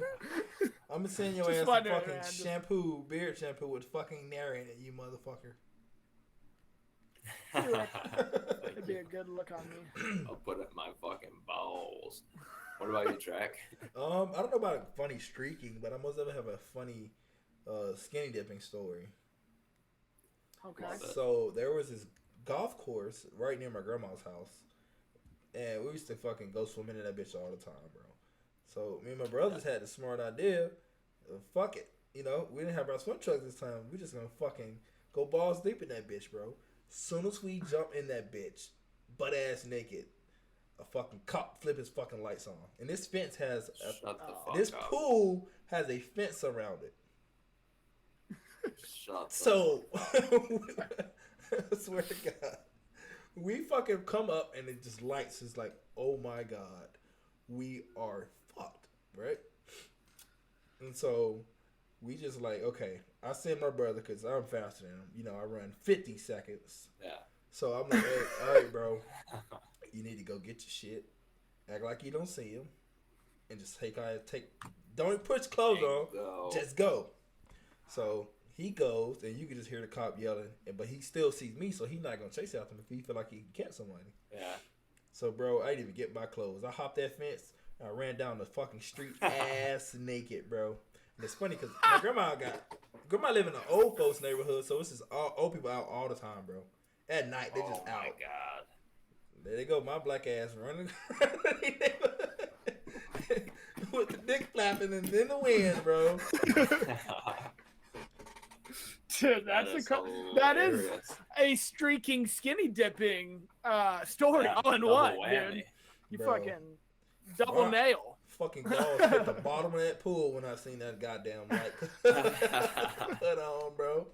Speaker 5: I'm gonna send your ass some fucking beard shampoo with fucking Nair in it, you motherfucker.
Speaker 2: It'd be a good look on me.
Speaker 6: I'll put it in my fucking balls. What about you, Jack?
Speaker 5: I don't know about a funny streaking, but I must ever have a funny skinny dipping story.
Speaker 2: Okay.
Speaker 5: So there was this golf course right near my grandma's house, and we used to fucking go swimming in that bitch all the time, bro. So me and my brothers had the smart idea, fuck it, we didn't have our swim trunks this time. We just gonna fucking go balls deep in that bitch, bro. Soon as we jump in that bitch, butt ass naked, a fucking cop flip his fucking lights on, and this fence has pool has a fence around it. So, I swear to God, we fucking come up and it just lights. It's like, oh my God, we are fucked, right? And so we just like, okay, I send my brother because I'm faster than him. I run 50 seconds.
Speaker 6: Yeah.
Speaker 5: So I'm like, hey, all right, bro, you need to go get your shit. Act like you don't see him, and just don't put clothes on. Just go. So he goes, and you can just hear the cop yelling, but he still sees me, so he's not going to chase after him if he feel like he can catch somebody.
Speaker 6: Yeah.
Speaker 5: So, bro, I didn't even get my clothes. I hopped that fence, and I ran down the fucking street ass naked, bro. And it's funny because my grandma live in an old folks neighborhood, so it's just all old people out all the time, bro. At night, they just out.
Speaker 6: Oh, my God.
Speaker 5: they go my black ass running with the dick flapping and in the wind, bro.
Speaker 2: Dude, that is a streaking skinny dipping story all in one, dude. You
Speaker 5: Bro.
Speaker 2: fucking double nail.
Speaker 5: Fucking balls hit the bottom of that pool when I seen that goddamn light cut on, bro.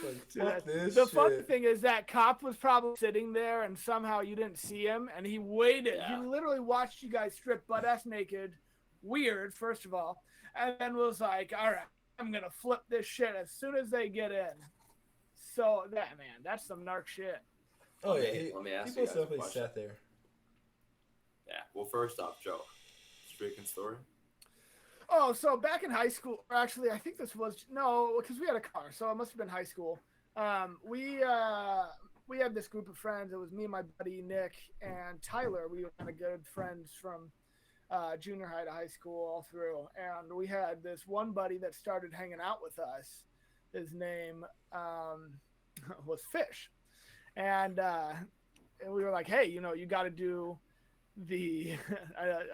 Speaker 5: Like, fuck this
Speaker 2: the
Speaker 5: shit.
Speaker 2: funny thing is that cop was probably sitting there and somehow you didn't see him and he waited.
Speaker 6: Yeah.
Speaker 2: He literally watched you guys strip butt ass naked. Weird, first of all. And then was like, all right, I'm going to flip this shit as soon as they get in. So, that man, that's some narc shit.
Speaker 5: Oh,
Speaker 6: Let
Speaker 5: yeah.
Speaker 6: me ask
Speaker 5: He
Speaker 6: you guys a
Speaker 5: definitely
Speaker 6: question.
Speaker 5: sat there.
Speaker 6: Yeah. Well, first off, Joe, streaking story.
Speaker 2: Oh, so back in high school, or actually, I think this was, no, because we had a car, so it must have been high school. We had this group of friends. It was me and my buddy Nick and Tyler. We were kind of good friends from junior high to high school all through. And we had this one buddy that started hanging out with us. His name was Fish. And we were like, hey, you got to do the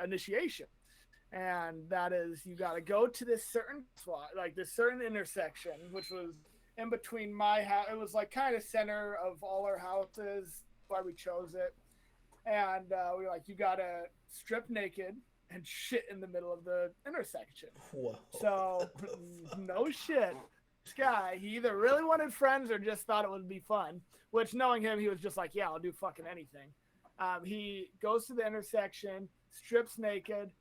Speaker 2: initiation. And that is, you got to go to this certain spot, like this certain intersection, which was in between my house. It was like kind of center of all our houses, why we chose it. And we were like, you got to strip naked and shit in the middle of the intersection.
Speaker 5: Whoa.
Speaker 2: So, no shit. This guy, he either really wanted friends or just thought it would be fun, which knowing him, he was just like, yeah, I'll do fucking anything. He goes to the intersection, strips naked,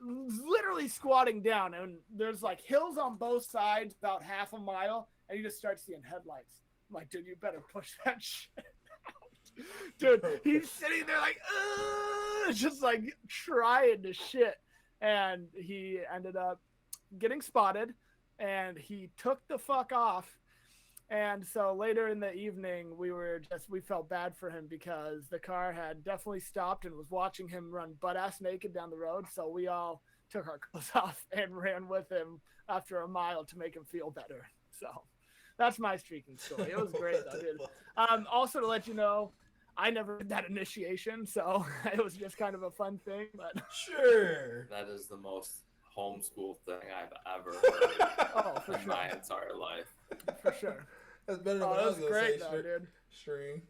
Speaker 2: literally squatting down, and there's like hills on both sides about half a mile, and you just start seeing headlights. I'm like, dude, you better push that shit out. Dude, he's sitting there like, just like trying to shit, and he ended up getting spotted, and he took the fuck off. And so later in the evening, we felt bad for him because the car had definitely stopped and was watching him run butt ass naked down the road. So we all took our clothes off and ran with him after a mile to make him feel better. So that's my streaking story. It was great though, dude. Also to let you know, I never did that initiation, so it was just kind of a fun thing. But
Speaker 5: Sure.
Speaker 6: That is the most homeschool thing I've ever heard in my entire life.
Speaker 2: For sure.
Speaker 5: That's better than what I was
Speaker 2: that's
Speaker 5: going to
Speaker 2: great
Speaker 5: say.
Speaker 2: though, dude.
Speaker 5: String.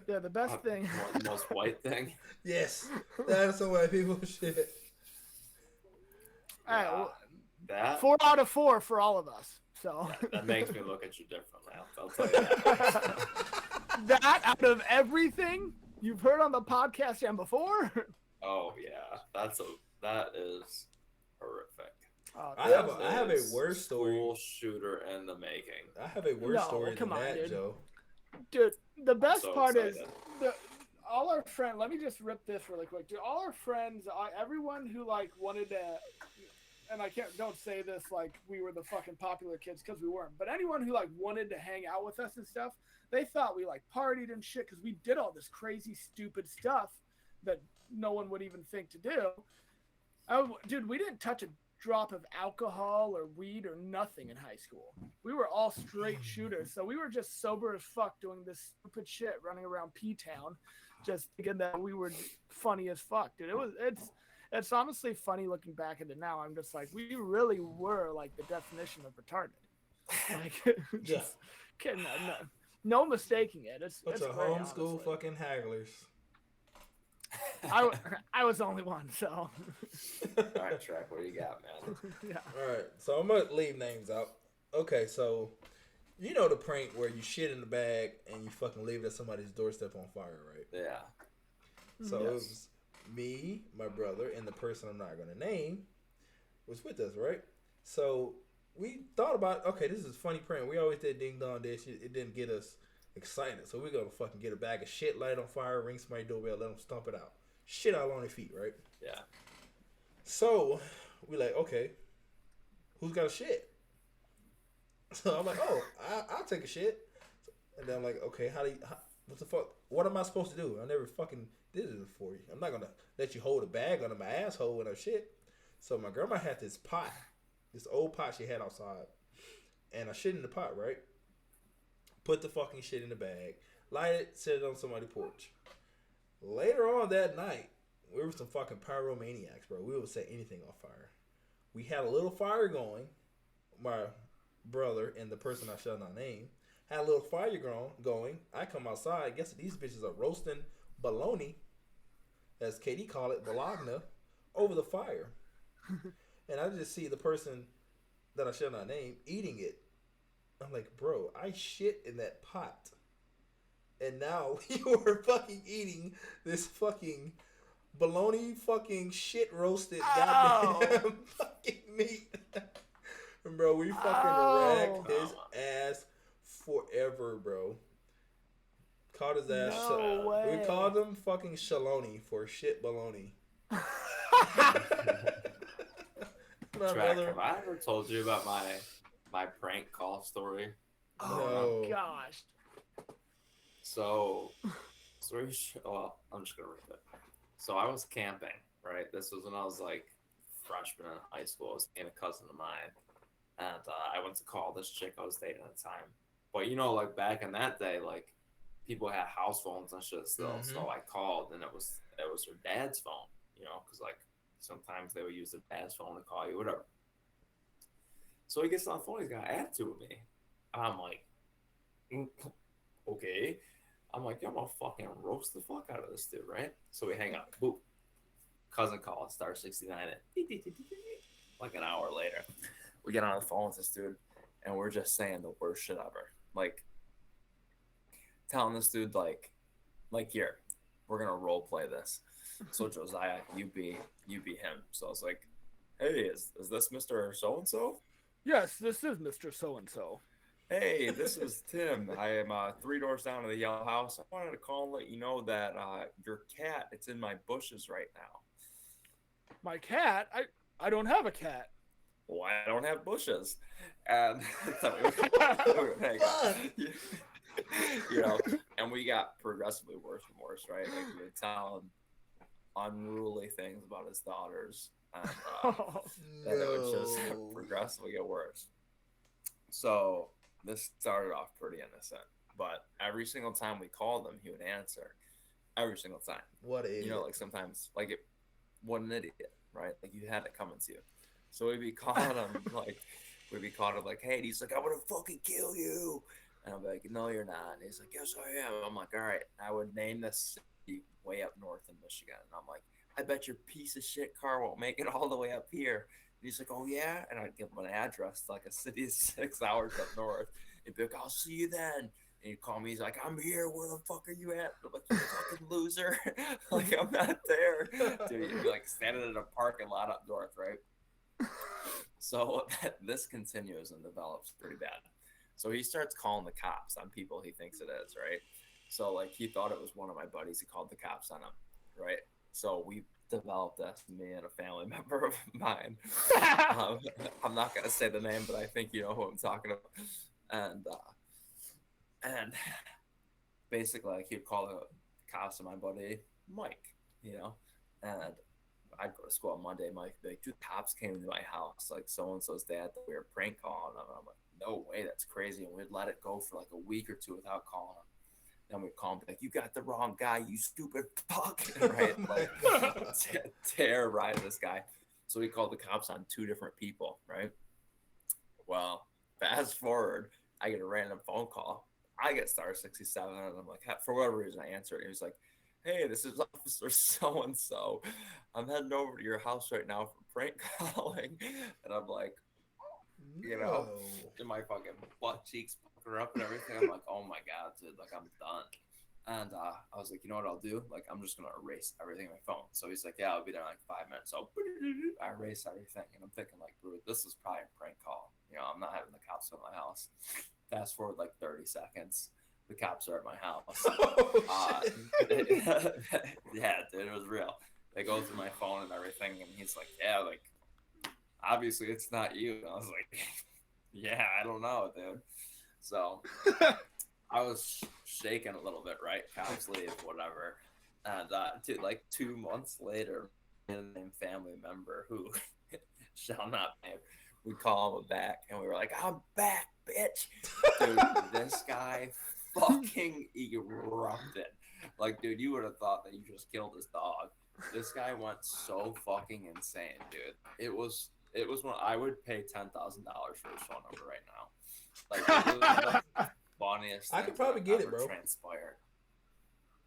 Speaker 2: Yeah, the best thing.
Speaker 6: Most white thing.
Speaker 5: Yes. That's some white people shit.
Speaker 2: All right, well,
Speaker 6: That
Speaker 2: 4 out of 4 for all of us. So
Speaker 6: that makes me look at you differently. I'll tell you that.
Speaker 2: that out of everything you've heard on the podcast and before.
Speaker 6: Oh yeah, that is horrific.
Speaker 5: I have a worse story.
Speaker 6: School shooter in the making.
Speaker 5: I have a worse
Speaker 2: No,
Speaker 5: story than
Speaker 2: come on,
Speaker 5: that,
Speaker 2: dude.
Speaker 5: Joe.
Speaker 2: Dude, the best
Speaker 6: so
Speaker 2: part
Speaker 6: excited.
Speaker 2: is all our friends. Let me just rip this really quick, dude. All our friends, everyone who like wanted to, and don't say this like we were the fucking popular kids because we weren't. But anyone who like wanted to hang out with us and stuff, they thought we like partied and shit because we did all this crazy stupid stuff that no one would even think to do. Oh, dude, we didn't touch a drop of alcohol or weed or nothing in high school. We were all straight shooters, so we were just sober as fuck doing this stupid shit, running around P-Town, just thinking that we were funny as fuck, dude. It's honestly funny looking back at it now. I'm just like, we really were like the definition of retarded. Like, just kidding. No mistaking it. It's
Speaker 5: Bunch of
Speaker 2: great,
Speaker 5: homeschool
Speaker 2: honestly.
Speaker 5: fucking hagglers.
Speaker 2: I was the only one, so.
Speaker 6: All right, Trek, what do you got, man?
Speaker 2: Yeah.
Speaker 5: All right, so I'm gonna leave names out. Okay, so you know the prank where you shit in the bag and you fucking leave it at somebody's doorstep on fire, right?
Speaker 6: Yeah.
Speaker 5: So it was me, my brother, and the person I'm not gonna name was with us, right? So we thought about, okay, this is a funny prank. We always did ding dong dish. It didn't get us excited, so we're gonna fucking get a bag of shit, light it on fire, ring somebody's doorbell, let them stomp it out. Shit all on their feet, right?
Speaker 6: Yeah.
Speaker 5: So we like, okay, who's got a shit? So I'm like, oh, I'll take a shit. And then I'm like, okay, what the fuck? What am I supposed to do? I never fucking did it for you. I'm not gonna let you hold a bag under my asshole with her shit. So my grandma had this pot, this old pot she had outside, and I shit in the pot, right? Put the fucking shit in the bag. light it, set it on somebody's porch. Later on that night, we were some fucking pyromaniacs, bro. We would set anything on fire. We had a little fire going. My brother and the person I shall not name had a little fire going. I come outside. Guess these bitches are roasting bologna, as KD called it, bologna, over the fire. And I just see the person that I shall not name eating it. I'm like, bro, I shit in that pot. And now you are fucking eating this fucking bologna fucking shit roasted goddamn fucking meat. And bro, we fucking racked his ass forever, bro. Called his ass.
Speaker 2: No way.
Speaker 5: We called him fucking Shaloni for shit bologna.
Speaker 6: Track, have I ever told you about my prank call story?
Speaker 2: Oh my gosh.
Speaker 6: So well, I'm just gonna read it. So I was camping, right? This was when I was like freshman in high school. I was dating a cousin of mine, and I went to call this chick I was dating at the time. But you know, like back in that day, like people had house phones and shit still. Mm-hmm. So I called, and it was her dad's phone, you know, because like sometimes they would use their dad's phone to call you, whatever. So he gets on the phone. He's got an attitude with me. I'm like, okay. I'm like, I'm gonna fucking roast the fuck out of this dude, right? So we hang up. Boop. Cousin calls, star 69 like an hour later. We get on the phone with this dude, and we're just saying the worst shit ever. Like, telling this dude, like here, we're gonna role play this. So Josiah, you be him. So I was like, hey, is this Mr. So-and-so?
Speaker 2: Yes, this is Mr. So-and-so.
Speaker 6: Hey, this is Tim. I am 3 doors down to the yellow house. I wanted to call and let you know that your cat, it's in my bushes right now.
Speaker 2: My cat? I don't have a cat.
Speaker 6: Well, I don't have bushes. And you know, and we got progressively worse and worse, right? Like we would tell him unruly things about his daughters, and and it would just progressively get worse. So this started off pretty innocent, but every single time we called him, he would answer. Every single time.
Speaker 5: What an idiot.
Speaker 6: You know, like sometimes, like, what an idiot, right? Like, you had it coming to you. So we'd be calling him, like, hey, and he's like, I'm going to fucking kill you. And I'm like, no, you're not. And he's like, yes, I am. I'm like, all right. I would name this city way up north in Michigan. And I'm like, I bet your piece of shit car won't make it all the way up here. And he's like, oh, yeah? And I'd give him an address, like a city 6 hours up north. He'd be like, I'll see you then. And he'd call me. He's like, I'm here. Where the fuck are you at? I'm like, you fucking loser. Like, I'm not there. Dude, you'd be like standing in a parking lot up north, right? So this continues and develops pretty bad. So he starts calling the cops on people he thinks it is, right? So, like, he thought it was one of my buddies. He called the cops on him, right? So we developed this, me and a family member of mine. I'm not going to say the name, but I think you know who I'm talking about. And basically, like, he'd call the cops on my buddy, Mike, you know? And I'd go to school on Monday. Mike would be like, dude, cops came into my house, like, so-and-so's dad, that we were prank calling him. And I'm like, no way, that's crazy. And we'd let it go for like a week or two without calling him. Then we'd call him, like, you got the wrong guy, you stupid fuck. Right? Like, terrorize this guy. So we called the cops on 2 different people, right? Well, fast forward, I get a random phone call. I get star 67, and I'm like, for whatever reason, I answer it. He was like, hey, this is Officer So-and-so. I'm heading over to your house right now for prank calling. And I'm like, you know, in my fucking butt cheeks pucker up and everything. I'm like, oh my God, dude, like, I'm done. And I was like, you know what I'll do? Like, I'm just going to erase everything on my phone. So he's like, yeah, I'll be there in like 5 minutes. So I erase everything. And I'm thinking, like, bro, this is probably a prank call. You know, I'm not having the cops at my house. Fast forward like 30 seconds. The cops are at my house. Yeah, dude, it was real. They go through my phone and everything. And he's like, yeah, like, obviously it's not you. And I was like, yeah, I don't know, dude. So I was shaking a little bit, right? Cops leave, whatever. And dude, like 2 months later, a family member who shall not name, we call him back and we were like, I'm back, bitch. Dude, this guy fucking erupted. Like, dude, you would have thought that you just killed his dog. This guy went so fucking insane, dude. It was when I would pay $10,000 for his phone number right now. Like, it was the funniest.
Speaker 4: I could probably get it, bro.
Speaker 6: Transpired.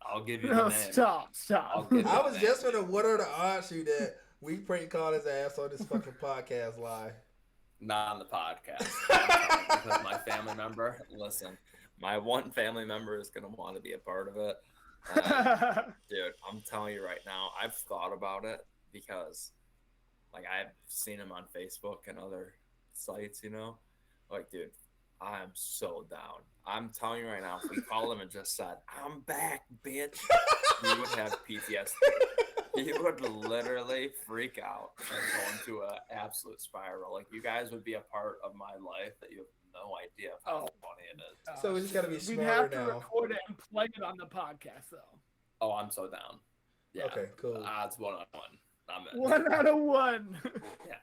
Speaker 6: I'll give you the
Speaker 2: No,
Speaker 6: name.
Speaker 2: stop.
Speaker 4: I was just gonna. What are the odds you that we prank call his ass on this fucking podcast live?
Speaker 6: Not on the podcast. Because my family member. Listen, my one family member is gonna want to be a part of it. Dude, I'm telling you right now, I've thought about it because, like, I've seen him on Facebook and other sites, you know? Like, dude, I'm so down. I'm telling you right now, if we called him and just said, I'm back, bitch, he would have PTSD. He would literally freak out and go into an absolute spiral. Like, you guys would be a part of my life that you have no idea how funny it is.
Speaker 4: So we just gotta be
Speaker 2: We'd
Speaker 4: smarter
Speaker 2: have to
Speaker 4: now.
Speaker 2: record it and play it on the podcast, though.
Speaker 6: Oh, I'm so down. Yeah.
Speaker 4: Okay, cool.
Speaker 6: Odds 1 on 1. I'm in.
Speaker 2: 1 out of 1.
Speaker 6: Yeah.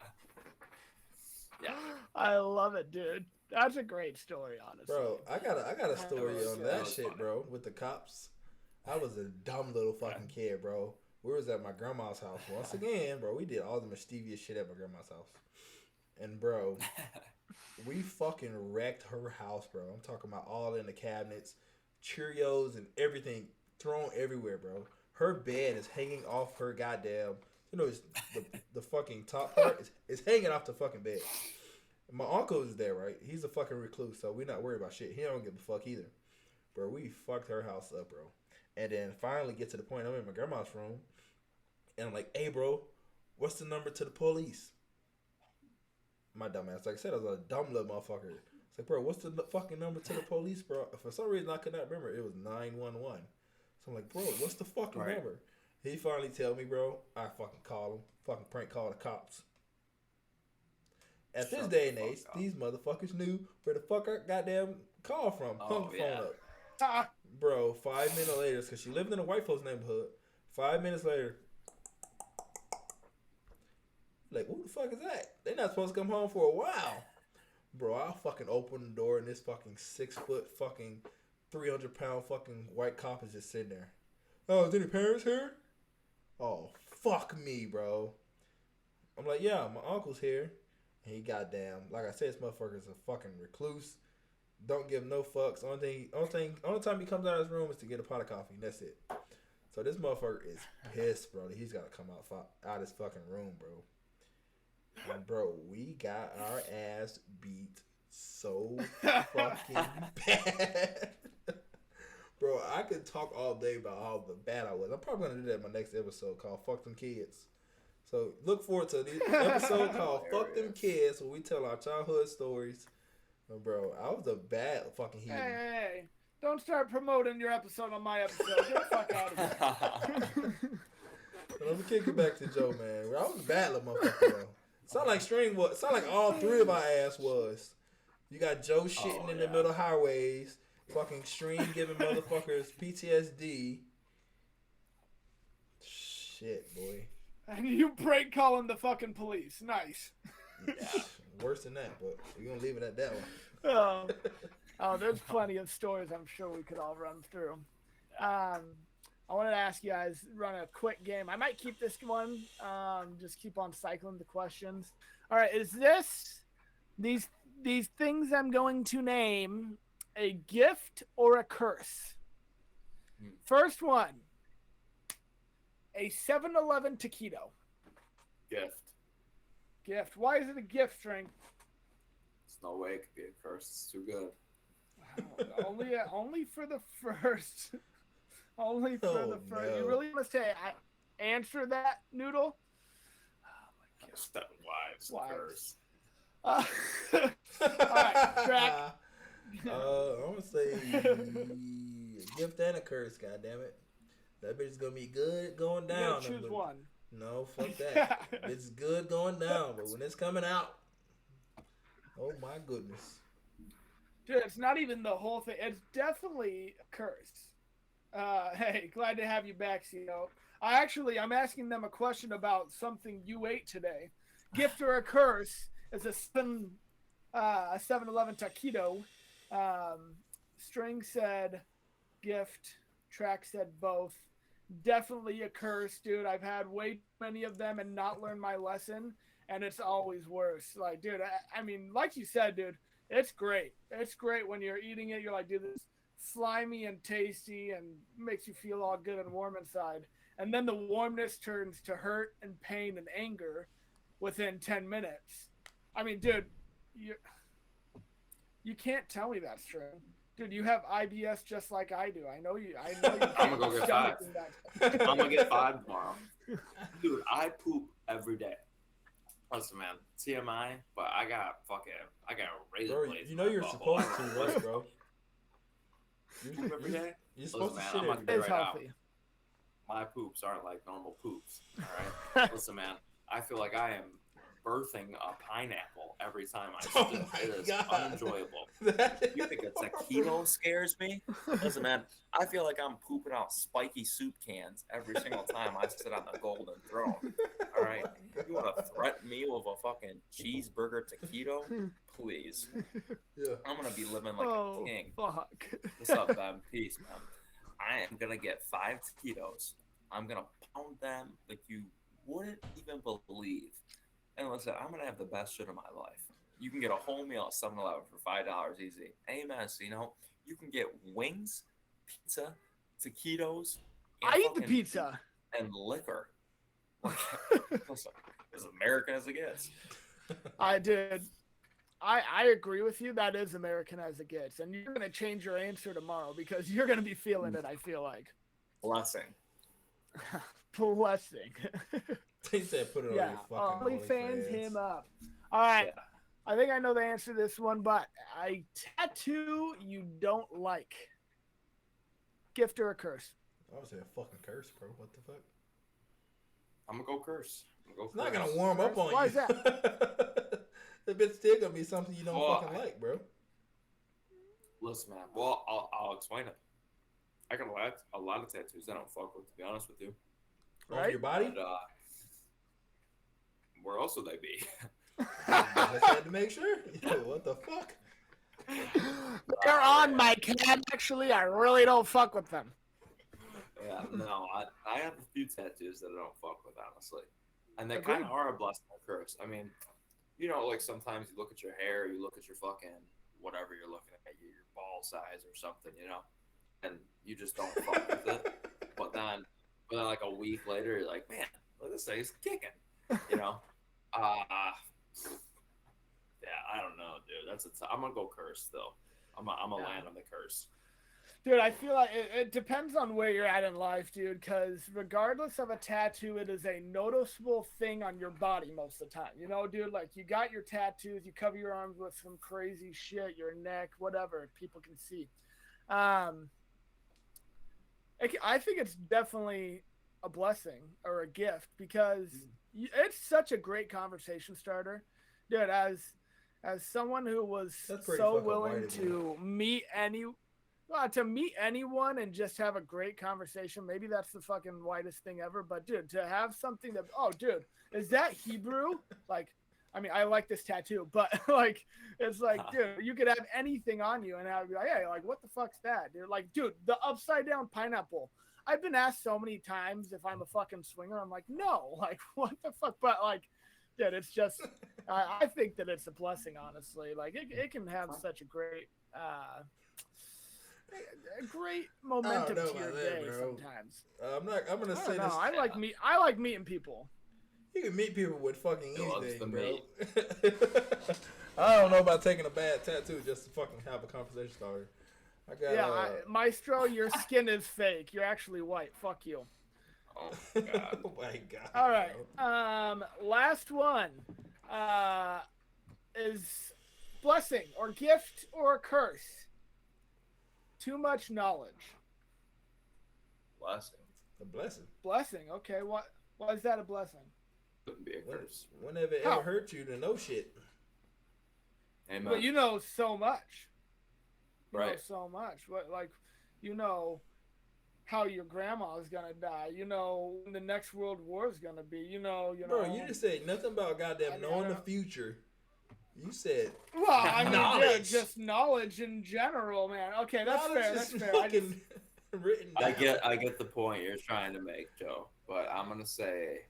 Speaker 6: Yeah.
Speaker 2: I love it, dude. That's a great story, honestly.
Speaker 4: Bro, I got a story on that
Speaker 6: was
Speaker 4: shit,
Speaker 6: funny.
Speaker 4: bro. With the cops, I was a dumb little fucking kid, bro. We was at my grandma's house once again, bro. We did all the mischievous shit at my grandma's house, and bro, we fucking wrecked her house, bro. I'm talking about all in the cabinets, Cheerios and everything thrown everywhere, bro. Her bed is hanging off her goddamn. You know, it's the fucking top part is hanging off the fucking bed. My uncle is there, right? He's a fucking recluse, so we're not worried about shit. He don't give a fuck either. Bro, we fucked her house up, bro. And then finally get to the point, I'm in my grandma's room, and I'm like, hey, bro, what's the number to the police? My dumb ass, like I said, I was a dumb little motherfucker. It's like, bro, what's the fucking number to the police, bro? For some reason, I could not remember. It was 911. So I'm like, bro, what's the fucking number? He finally tell me, bro. I fucking call him. Fucking prank call the cops. At this day and age, these motherfuckers knew where the fuck I goddamn call from. Hung the phone up. Bro, 5 minutes later, because she lived in a white folks neighborhood. 5 minutes later, like, who the fuck is that? They not supposed to come home for a while. Bro, I fucking open the door and this fucking 6 foot fucking 300-pound fucking white cop is just sitting there. Oh, is any parents here? Oh, fuck me, bro. I'm like, yeah, my uncle's here. And he goddamn, like I said, this motherfucker's a fucking recluse. Don't give no fucks. Only time he comes out of his room is to get a pot of coffee. And that's it. So this motherfucker is pissed, bro. He's got to come out his fucking room, bro. And bro, we got our ass beat so fucking bad. Bro, I could talk all day about how bad I was. I'm probably going to do that in my next episode called Fuck Them Kids. So look forward to the episode called Fuck Them Kids, where we tell our childhood stories. And bro, I was a bad fucking heathen.
Speaker 2: Hey, don't start promoting your episode on my episode. Get the fuck out of here.
Speaker 4: But I'm gonna kick it back to Joe, man. I was a bad little motherfucker, though. Sound like all 3 of our ass was. You got Joe shitting in the middle of highways. Fucking Stream giving motherfuckers PTSD. Shit, boy.
Speaker 2: And you prank calling the fucking police. Nice.
Speaker 4: Yeah, worse than that, but we're gonna leave it at that one.
Speaker 2: Oh, there's plenty of stories I'm sure we could all run through. I wanted to ask you guys, run a quick game. I might keep this one, just keep on cycling the questions. All right, is these things I'm going to name a gift or a curse? First one, a 7-Eleven taquito. Gift. Why is it a gift, String?
Speaker 6: There's no way it could be a curse. It's too good.
Speaker 2: Only for the first. Only for the first.
Speaker 4: No.
Speaker 2: You really want to say answer that, Noodle?
Speaker 6: Seven wives.
Speaker 2: Wives.
Speaker 6: Curse.
Speaker 2: All right, Drac.
Speaker 4: I'm gonna say a gift and a curse. God damn it, that bitch is gonna be good going
Speaker 2: You
Speaker 4: down.
Speaker 2: gotta choose one.
Speaker 4: No, fuck that. It's good going down, but when it's coming out, oh my goodness.
Speaker 2: Dude, it's not even the whole thing. It's definitely a curse. Hey, glad to have you back, CEO. I'm asking them a question about something you ate today. Gift or a curse is a 7-Eleven taquito. String said gift. Track said both. Definitely a curse, dude. I've had way too many of them and not learned my lesson, and it's always worse. Like, dude, I mean, like you said, dude, it's great. It's great when you're eating it. You're like, dude, this is slimy and tasty and makes you feel all good and warm inside. And then the warmness turns to hurt and pain and anger within 10 minutes. I mean, dude, you can't tell me that, String. Dude, you have IBS just like I do. I know you.
Speaker 6: I'm gonna go get 5. I'm gonna get 5 tomorrow. Dude, I poop every day. Listen, man, TMI, but I got razor blades.
Speaker 5: You know you're supposed to, right, bro?
Speaker 6: You poop every day?
Speaker 5: You're supposed to
Speaker 6: man,
Speaker 5: shit
Speaker 2: It's
Speaker 5: every day.
Speaker 6: right
Speaker 2: healthy.
Speaker 6: My poops aren't like normal poops. All right. Listen, man, I feel like I am birthing a pineapple every time I
Speaker 5: Oh
Speaker 6: spit.
Speaker 5: my
Speaker 6: It is
Speaker 5: God.
Speaker 6: unenjoyable.
Speaker 7: You think a taquito scares me? Listen, man, I feel like I'm pooping out spiky soup cans every single time I sit on the golden throne. All right, you want to threaten me with a fucking cheeseburger taquito? Please.
Speaker 5: Yeah.
Speaker 7: I'm gonna be living like a king.
Speaker 2: Fuck.
Speaker 7: What's up, man? Peace, man. I am gonna get 5 taquitos. I'm gonna pound them like you wouldn't even believe. And listen, I'm gonna have the best shit of my life. You can get a whole meal at 7-Eleven for $5 easy. Amen. You know, you can get wings, pizza, taquitos. and
Speaker 2: I eat the
Speaker 7: fucking-
Speaker 2: pizza.
Speaker 7: and liquor. Listen, as American as it gets.
Speaker 2: I did. I agree with you. That is American as it gets. And you're going to change your answer tomorrow because you're going to be feeling it, I feel like.
Speaker 7: Blessing.
Speaker 2: Blessing.
Speaker 5: He said put it
Speaker 2: Yeah.
Speaker 5: on your fucking
Speaker 2: OnlyFans
Speaker 5: OnlyFans.
Speaker 2: him up. All right.
Speaker 7: Yeah.
Speaker 2: I think I know the answer to this one, but a tattoo you don't like. Gift or a curse?
Speaker 5: I would say a fucking curse, bro. What the fuck?
Speaker 6: I'm gonna go curse.
Speaker 5: It's not gonna warm up on
Speaker 2: Why
Speaker 5: you.
Speaker 2: is that?
Speaker 5: The bit's still gonna be something you don't
Speaker 6: Well,
Speaker 5: fucking like, bro.
Speaker 6: Listen, man. Well, I'll explain it. I got a lot of tattoos I don't fuck with, to be honest with you.
Speaker 5: On
Speaker 2: Right?
Speaker 5: your body?
Speaker 6: But, where else would they be?
Speaker 5: I just had to make sure. Yo, what the fuck?
Speaker 2: They're on my cat. Actually, I really don't fuck with them.
Speaker 6: Yeah, no, I have a few tattoos that I don't fuck with, honestly. And they
Speaker 2: Agreed.
Speaker 6: kind of are a blessing or a curse. I mean, you know, like sometimes you look at your hair, you look at your fucking whatever you're looking at, your ball size or something, you know, and you just don't fuck with it. But then like a week later, you're like, man, look, this thing's kicking, you know? Yeah, I don't know, dude. I'm gonna go curse still. I'm gonna land on the curse.
Speaker 2: Dude, I feel like it depends on where you're at in life, dude, because regardless of a tattoo, it is a noticeable thing on your body most of the time. You know, dude, like you got your tattoos, you cover your arms with some crazy shit, your neck, whatever, people can see. I think it's definitely a blessing or a gift because it's such a great conversation starter. Dude, as someone who was
Speaker 5: That's pretty
Speaker 2: so
Speaker 5: fucking
Speaker 2: willing
Speaker 5: white of
Speaker 2: to meet anyone and just have a great conversation, maybe that's the fucking whitest thing ever. But dude, to have something that, oh dude, is that Hebrew? Like, I mean, I like this tattoo, but like, it's like, dude, you could have anything on you and I would be like, hey, like, what the fuck's that, dude? Like, dude, the upside down pineapple. I've been asked so many times if I'm a fucking swinger. I'm like, no, like, what the fuck? But like, dude, it's just, I think that it's a blessing, honestly. Like, it can have such a great momentum
Speaker 5: know
Speaker 2: to your
Speaker 5: about that,
Speaker 2: day
Speaker 5: bro.
Speaker 2: sometimes.
Speaker 5: I'm gonna
Speaker 2: I
Speaker 5: say
Speaker 2: don't know.
Speaker 5: this.
Speaker 2: I like meeting people.
Speaker 5: You can meet people with fucking
Speaker 6: He loves
Speaker 5: anything,
Speaker 6: the
Speaker 5: bro.
Speaker 6: meat.
Speaker 5: I don't know about taking a bad tattoo just to fucking have a conversation starter. I got
Speaker 2: Yeah, Maestro, your skin is fake. You're actually white. Fuck you.
Speaker 6: Oh my god.
Speaker 5: oh my god.
Speaker 2: All right.
Speaker 5: bro.
Speaker 2: Last one. Is blessing or gift or curse? Too much knowledge.
Speaker 7: Blessing.
Speaker 5: A blessing.
Speaker 2: Blessing. Okay. Why is that a blessing?
Speaker 6: Couldn't be a curse.
Speaker 5: Whenever it
Speaker 2: How?
Speaker 5: ever hurt you to know shit.
Speaker 6: Amen.
Speaker 2: But you know so much. You know
Speaker 6: Right.
Speaker 2: so much. What, like, you know how your grandma is gonna die. You know when the next world war is gonna be. You know.
Speaker 5: Bro, you just said nothing about goddamn
Speaker 2: I
Speaker 5: knowing the
Speaker 2: know.
Speaker 5: future
Speaker 4: You said
Speaker 2: Well, I mean,
Speaker 4: knowledge.
Speaker 2: just knowledge in general, man. Okay, that's
Speaker 4: knowledge
Speaker 2: fair. That's
Speaker 4: is
Speaker 2: fair.
Speaker 4: fucking written down.
Speaker 7: I get the point you're trying to make, Joe, but I'm gonna say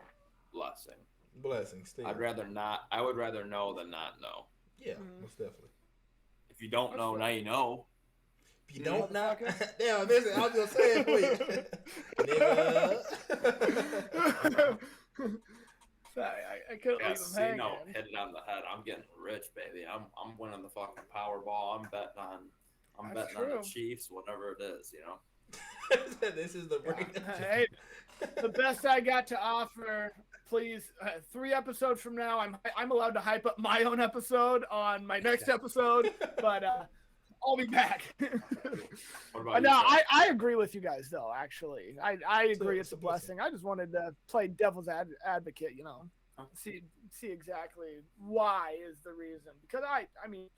Speaker 7: blessing.
Speaker 4: Blessing, Steve.
Speaker 7: I would rather know than not know.
Speaker 4: Yeah, most definitely.
Speaker 7: If you don't know, now you know.
Speaker 4: If you don't know, damn, listen, I was gonna say it for you, nigga.
Speaker 2: Sorry, I couldn't leave him hanging.
Speaker 7: No, hit it on the head. I'm getting rich, baby. I'm winning the fucking Powerball. I'm betting on the Chiefs, whatever it is, you know.
Speaker 4: This is the break.
Speaker 2: Hey, the best I got to offer. Please, 3 episodes from now, I'm allowed to hype up my own episode on my next episode, but I'll be back.
Speaker 7: What about
Speaker 2: No,
Speaker 7: you,
Speaker 2: I agree with you guys though. Actually, I agree it's a blessing. I just wanted to play devil's advocate, you know, see exactly why is the reason, because I mean.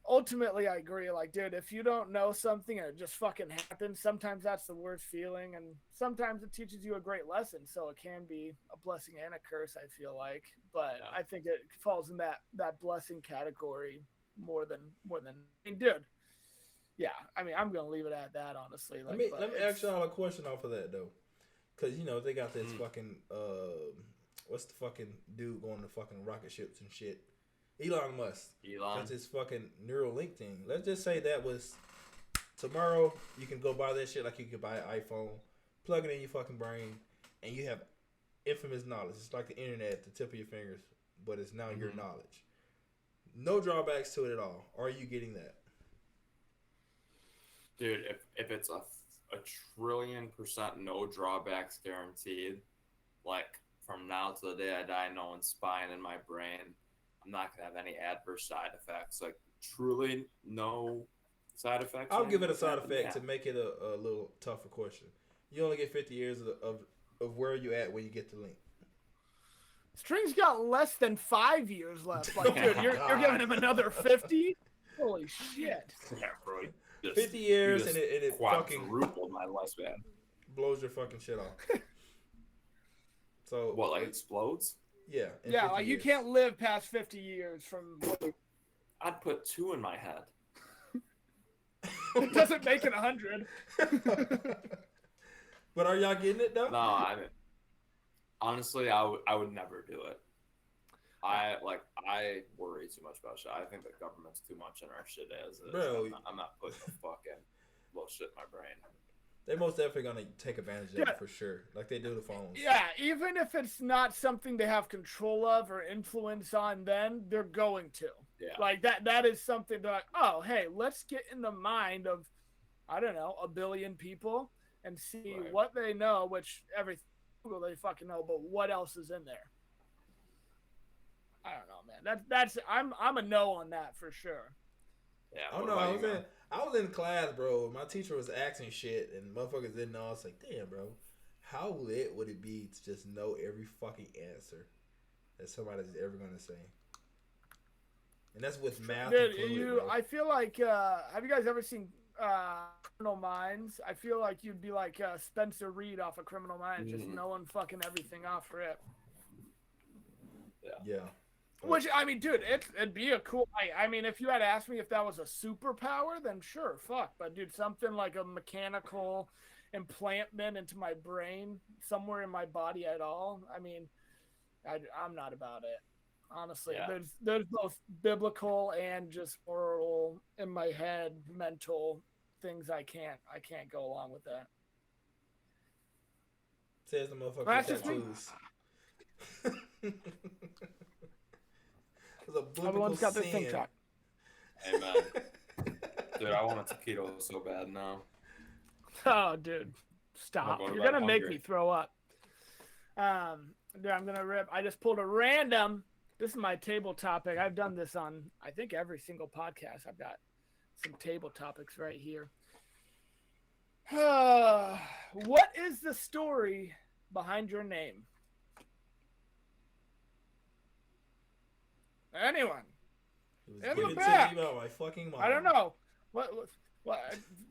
Speaker 2: Ultimately, I agree. Like, dude, if you don't know something and it just fucking happens, sometimes that's the worst feeling, and sometimes it teaches you a great lesson. So it can be a blessing and a curse, I feel like. But yeah. I think it falls in that blessing category more than. I mean, dude. Yeah, I mean, I'm gonna leave it at that, honestly. Like,
Speaker 4: let me ask y'all a question off of that though, because you know they got this fucking what's the fucking dude going to fucking rocket ships and shit. Elon Musk. That's his fucking Neuralink thing. Let's just say that was tomorrow. You can go buy that shit like you could buy an iPhone, plug it in your fucking brain, and you have infamous knowledge. It's like the internet at the tip of your fingers, but it's now your knowledge. No drawbacks to it at all. Are you getting that?
Speaker 6: Dude, if it's a trillion% no drawbacks guaranteed, like from now to the day I die, no one's spying in my brain, I'm not gonna have any adverse side effects. Like truly no side effects.
Speaker 4: I'll give it a side effect to make it a little tougher question. You only get 50 years of where you at when you get the link.
Speaker 2: String's got less than 5 years left. Like, dude, you're giving him another 50? Holy shit!
Speaker 7: Yeah, bro.
Speaker 4: 50 years and it fucking
Speaker 7: quadrupled my lifespan.
Speaker 4: Blows your fucking shit off. So
Speaker 7: what? Like explodes?
Speaker 4: Yeah.
Speaker 2: Yeah, like you can't live past 50 years from.
Speaker 7: I'd put 2 in my head.
Speaker 2: It doesn't make it 100.
Speaker 4: But are y'all getting it though?
Speaker 6: No, I mean, honestly, I would never do it. I worry too much about shit. I think the government's too much in our shit as is.
Speaker 4: Bro,
Speaker 6: I'm not putting the fucking little shit in my brain.
Speaker 4: They're most definitely gonna take advantage of it for sure, like they do the phones.
Speaker 2: Yeah, even if it's not something they have control of or influence on, then they're going to.
Speaker 6: Yeah.
Speaker 2: Like that is something they're like, oh, hey, let's get in the mind of, I don't know, 1 billion people and see what they know, which everything they fucking know, but what else is in there? I don't know, man. That's I'm a no on that for sure.
Speaker 6: Yeah.
Speaker 4: I don't know. I was in class, bro. My teacher was asking shit, and motherfuckers didn't know. I was like, damn, bro, how lit would it be to just know every fucking answer that somebody's ever gonna say? And that's with math.
Speaker 2: Dude,
Speaker 4: included, bro.
Speaker 2: I feel like, have you guys ever seen Criminal Minds? I feel like you'd be like Spencer Reed off of Criminal Minds, just knowing fucking everything off rip.
Speaker 4: Yeah.
Speaker 2: Which, I mean, dude, it'd be a cool. I mean, if you had asked me if that was a superpower, then sure, fuck. But dude, something like a mechanical implantment into my brain, somewhere in my body at all. I mean, I'm not about it. Honestly, there's both biblical and just moral in my head, mental things. I can't go along with that.
Speaker 4: Says the motherfucker.
Speaker 2: That's just me. Everyone's got their TikTok.
Speaker 6: Hey man, dude, I want a taquito so bad now.
Speaker 2: Oh, dude, stop! You're gonna make me throw up. Dude, I'm gonna rip. I just pulled a random. This is my table topic. I've done this on, I think, every single podcast. I've got some table topics right here. What is the story behind your name? Anyone? In the back.
Speaker 4: My fucking mom.
Speaker 2: I don't know. What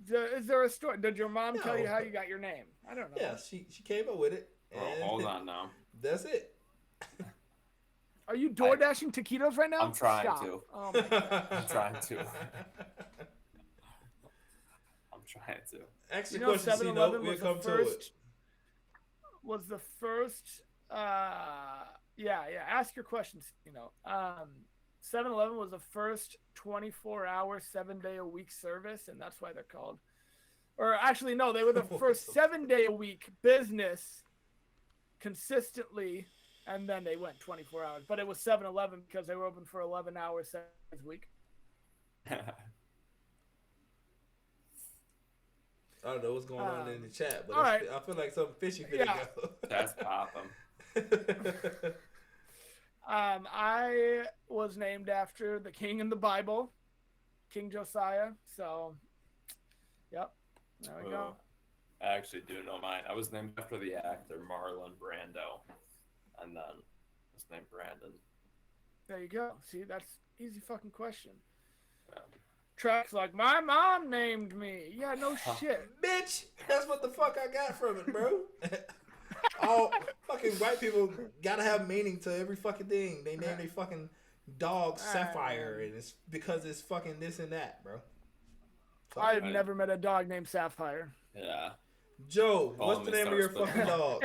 Speaker 2: is there a story? Did your mom tell you how you got your name? I don't know.
Speaker 4: Yeah, she came up with it.
Speaker 6: Oh, hold on now.
Speaker 4: That's it.
Speaker 2: Are you door dashing taquitos right now?
Speaker 7: I'm trying
Speaker 2: Stop.
Speaker 7: to.
Speaker 2: Oh my God.
Speaker 7: I'm trying to. I'm trying to.
Speaker 4: Ask the
Speaker 2: You know,
Speaker 4: question, C-Note.
Speaker 2: 7-Eleven
Speaker 4: We'll
Speaker 2: was
Speaker 4: come
Speaker 2: the
Speaker 4: to it.
Speaker 2: first. Was the first. Yeah. Ask your questions. 7-Eleven was the first 24-hour, 7-day-a-week service, and that's why they're called. Or actually, no, they were the first 7-day-a-week business consistently, and then they went 24 hours. But it was 7-Eleven because they were open for 11 hours 7 days a week.
Speaker 4: I don't know what's going on in the chat, but
Speaker 2: all right.
Speaker 4: I feel like something fishy finna go.
Speaker 7: That's popping.
Speaker 2: I was named after the king in the Bible, King Josiah. So, yep, there we go.
Speaker 7: I actually do know mine. I was named after the actor Marlon Brando, and then I was named Brandon.
Speaker 2: There you go. See, that's easy fucking question.
Speaker 7: Yeah.
Speaker 2: Track's like, my mom named me. Yeah, no shit.
Speaker 4: Bitch, that's what the fuck I got from it, bro. All fucking white people gotta have meaning to every fucking thing. They name their fucking dog Sapphire, and it's because it's fucking this and that, bro.
Speaker 2: I've never met a dog named Sapphire.
Speaker 7: Yeah.
Speaker 4: Joe,
Speaker 7: Call
Speaker 4: what's
Speaker 7: him
Speaker 4: the
Speaker 7: and
Speaker 4: name of your
Speaker 7: start
Speaker 4: fucking dog?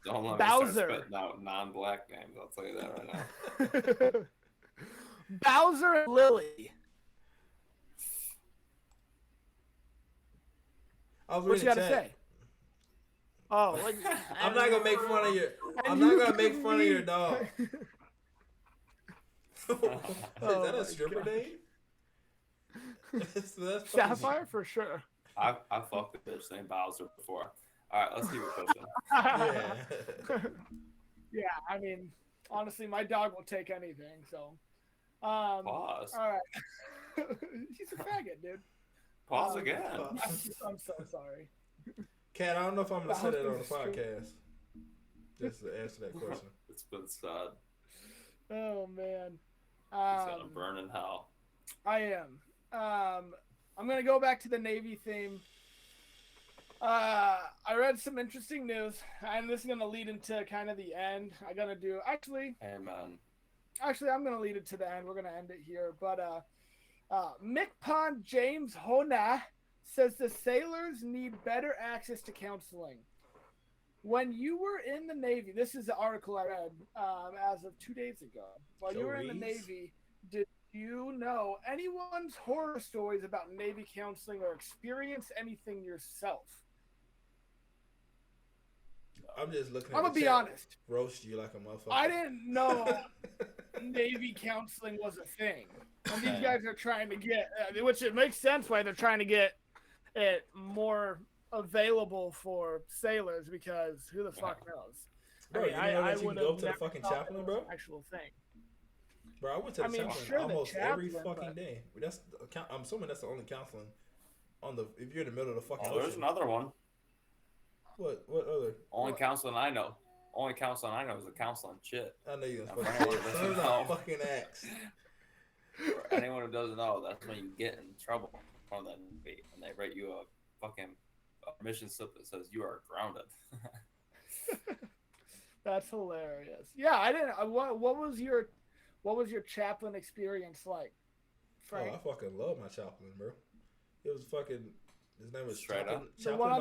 Speaker 7: Don't let me
Speaker 2: Bowser.
Speaker 7: start spitting out non-black names. I'll tell you that right now.
Speaker 2: Bowser and Lily. What you gotta say? Oh, like,
Speaker 4: I'm not gonna make fun of your. I'm
Speaker 2: and
Speaker 4: not
Speaker 2: you
Speaker 4: gonna make
Speaker 2: can
Speaker 4: fun of your
Speaker 2: leave.
Speaker 4: dog. Is that a stripper name? That's fucking-
Speaker 2: Sapphire for sure.
Speaker 7: I fucked a bitch named Bowser before. All right, let's keep it pushing.
Speaker 4: Yeah.
Speaker 2: Yeah, I mean, honestly, my dog will take anything. So,
Speaker 7: Pause.
Speaker 2: all right. He's a faggot, dude.
Speaker 7: Pause again.
Speaker 2: I'm so sorry.
Speaker 4: Kat, I don't know if I'm gonna say that on the
Speaker 2: Bowser's stripper.
Speaker 4: podcast. Just to answer that question.
Speaker 7: It's been sad.
Speaker 2: Oh man.
Speaker 7: He's gonna burn in hell.
Speaker 2: I am. I'm gonna go back to the Navy theme. I read some interesting news, and this is gonna lead into kind of the end. I'm gonna lead it to the end. We're gonna end it here, but MCPON James Hona says the sailors need better access to counseling. When you were in the Navy, this is the article I read as of 2 days ago. While you were in the Navy, did you know anyone's horror stories about Navy counseling or experience anything yourself?
Speaker 4: I'm just looking at
Speaker 2: I'm gonna
Speaker 4: the
Speaker 2: be
Speaker 4: chat,
Speaker 2: honest.
Speaker 4: roast you like a motherfucker.
Speaker 2: I didn't know Navy counseling was a thing. And these guys are trying to get, which it makes sense why they're trying to get it more available for sailors, because who the fuck knows?
Speaker 4: Bro, you know that you can go to the fucking chaplain, bro?
Speaker 2: Actual thing.
Speaker 4: Bro, I went to the chaplain
Speaker 2: sure, the
Speaker 4: almost every
Speaker 2: chaplain,
Speaker 4: fucking
Speaker 2: but-
Speaker 4: day. I'm assuming that's the only counseling on the. If you're in the middle of the fucking
Speaker 7: Oh, there's
Speaker 4: ocean.
Speaker 7: another one.
Speaker 4: What other?
Speaker 7: Only counseling I know. Only counseling I know is the counseling shit.
Speaker 4: I know you're
Speaker 7: For
Speaker 4: gonna
Speaker 7: anyone who
Speaker 4: fucking
Speaker 7: doesn't
Speaker 4: say
Speaker 7: know.
Speaker 4: fucking axe.
Speaker 7: For anyone who doesn't know, that's when you get in trouble from the Navy, and they write you a fucking mission slip that says you are grounded.
Speaker 2: That's hilarious. Yeah, I didn't. What was your chaplain experience like, Frank?
Speaker 4: Oh, I fucking love my chaplain, bro. It was fucking. His name was
Speaker 7: Straight
Speaker 4: Chaplain.
Speaker 7: up?
Speaker 2: The one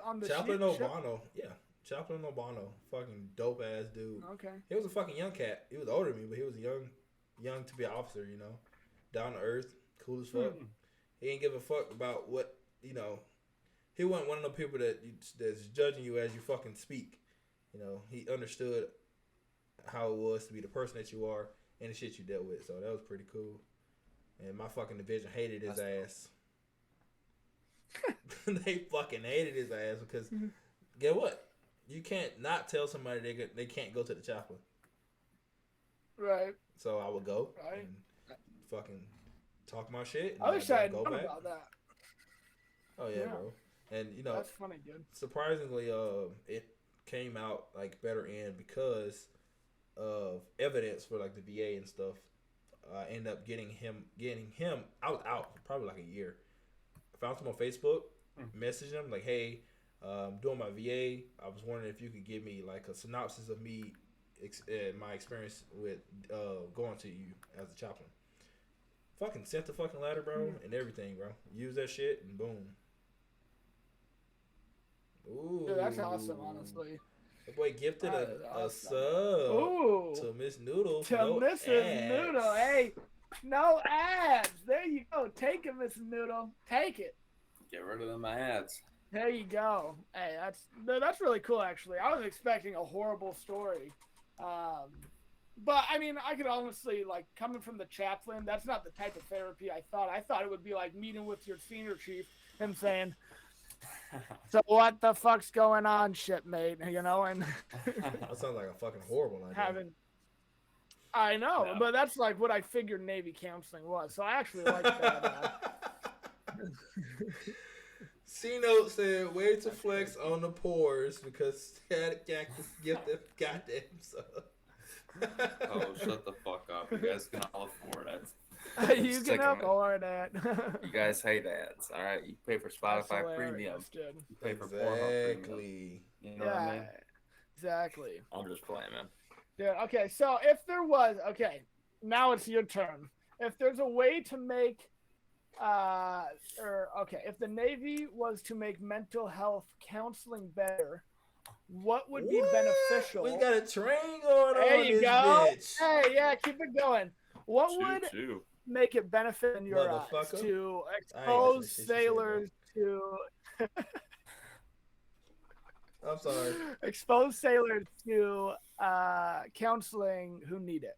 Speaker 2: on the
Speaker 4: Chaplain
Speaker 2: ship?
Speaker 4: Obano. Yeah, Chaplain Obano. Fucking dope ass dude.
Speaker 2: Okay.
Speaker 4: He was a fucking young cat. He was older than me, but he was young to be an officer. You know, down to earth, cool as fuck. He didn't give a fuck about what you know. He wasn't one of the people that's judging you as you fucking speak. You know, he understood how it was to be the person that you are and the shit you dealt with. So that was pretty cool. And my fucking division hated his ass. They fucking hated his ass because get what? You can't not tell somebody they can't go to the chaplain.
Speaker 2: Right.
Speaker 4: So I would go
Speaker 2: Right.
Speaker 4: and fucking talk my shit. And
Speaker 2: I wish I had
Speaker 4: go
Speaker 2: known
Speaker 4: back.
Speaker 2: about that.
Speaker 4: Oh yeah, bro. And you know,
Speaker 2: That's funny, dude.
Speaker 4: surprisingly, it came out like better in because of evidence for like the VA and stuff. I ended up getting him. I was out for probably like a year. I found him on Facebook, messaged him like, "Hey, I'm doing my VA. I was wondering if you could give me like a synopsis of me
Speaker 5: my experience with going to you as a chaplain. Fucking sent the fucking ladder, bro, and everything, bro. Use that shit and boom. Ooh,
Speaker 2: Dude, that's awesome, honestly.
Speaker 5: The boy gifted
Speaker 2: That
Speaker 5: a
Speaker 2: is awesome.
Speaker 5: sub
Speaker 2: Ooh,
Speaker 5: to Miss Noodle.
Speaker 2: to
Speaker 5: No
Speaker 2: Mrs.
Speaker 5: ads.
Speaker 2: Noodle. Hey, no ads. There you go. Take it, Mrs. Noodle. Take it.
Speaker 6: Get rid of them ads.
Speaker 2: There you go. Hey, that's really cool, actually. I was expecting a horrible story. But, I mean, I could honestly, like, coming from the chaplain, that's not the type of therapy I thought. I thought it would be like meeting with your senior chief and saying, so what the fuck's going on, shipmate? You know, and
Speaker 5: That sounds like a fucking horrible idea.
Speaker 2: I know,
Speaker 6: Yeah.
Speaker 2: but that's like what I figured Navy counseling was. So I actually like that.
Speaker 5: C-Note said, way to flex on the pores because Cactus gifted goddamn sub.
Speaker 6: Oh, shut the fuck up. You guys can all afford it.
Speaker 2: You
Speaker 6: Just
Speaker 2: can
Speaker 6: take 'em.
Speaker 2: afford it.
Speaker 6: You guys hate ads, all right? You pay for
Speaker 2: That's
Speaker 6: Spotify
Speaker 2: hilarious,
Speaker 6: Premium.
Speaker 2: dude.
Speaker 6: You pay for Pornhub Premium.
Speaker 5: Exactly.
Speaker 6: You know what I mean?
Speaker 2: Exactly.
Speaker 6: I'm just playing, man.
Speaker 2: Dude, okay, so if there was, okay, now it's your turn. If there's a way to make, if the Navy was to make mental health counseling better, what would be beneficial?
Speaker 5: We got a train going
Speaker 2: There
Speaker 5: on
Speaker 2: you
Speaker 5: this
Speaker 2: go.
Speaker 5: bitch.
Speaker 2: Hey, yeah, keep it going. What would
Speaker 6: Choo-choo.
Speaker 2: make it benefit in your eyes
Speaker 5: Motherfucker.
Speaker 2: to
Speaker 5: I ain't
Speaker 2: expose
Speaker 5: listening to shit you said,
Speaker 2: sailors to
Speaker 5: I'm sorry.
Speaker 2: expose sailors to counseling who need it?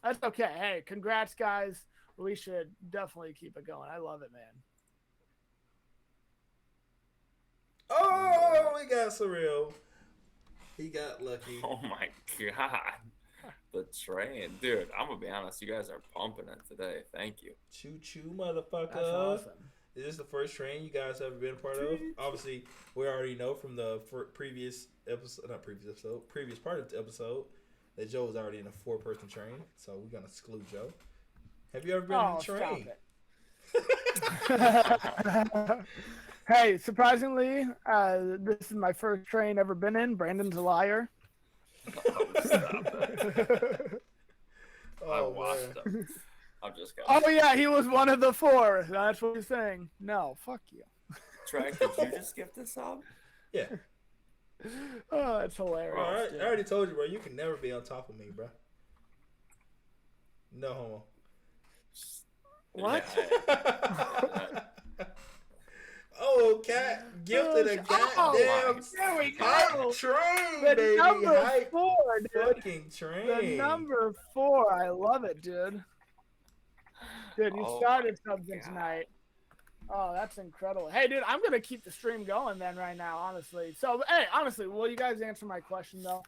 Speaker 2: That's okay. Hey, congrats, guys. We should definitely keep it going. I love it, man.
Speaker 5: Oh, we got surreal. He got lucky.
Speaker 6: Oh my god. The train. Dude, I'm gonna be honest, you guys are pumping it today. Thank you.
Speaker 5: Choo choo, motherfucker.
Speaker 2: That's awesome.
Speaker 5: Is this the first train you guys have been a part of? Obviously, we already know from the previous part of the episode that Joe was already in a 4-person train, so we're gonna exclude Joe. Have you ever been in a train?
Speaker 2: Stop it. Hey, surprisingly, this is my first train ever been in. Brandon's a liar.
Speaker 6: Oh, stop it. I
Speaker 5: Oh,
Speaker 6: watched
Speaker 5: man.
Speaker 6: them. I'm just kidding.
Speaker 2: Oh yeah, he was one of the 4. That's what he's saying. No, fuck you.
Speaker 6: Track, did you just skip this up?
Speaker 5: Yeah.
Speaker 2: Oh, that's hilarious.
Speaker 5: All right,
Speaker 2: dude.
Speaker 5: I already told you, bro. You can never be on top of me, bro. No homo.
Speaker 2: What?
Speaker 6: Yeah,
Speaker 5: Oh, Cat gifted a goddamn
Speaker 2: There we
Speaker 5: hype
Speaker 2: go.
Speaker 5: train,
Speaker 2: The
Speaker 5: baby.
Speaker 2: number
Speaker 5: Hype
Speaker 2: 4, dude.
Speaker 5: fucking train.
Speaker 2: The number 4. I love it, dude. Dude, you
Speaker 6: Oh
Speaker 2: started
Speaker 6: my
Speaker 2: something
Speaker 6: God.
Speaker 2: tonight. Oh, that's incredible. Hey, dude, I'm going to keep the stream going then right now, honestly. So, hey, honestly, will you guys answer my question, though?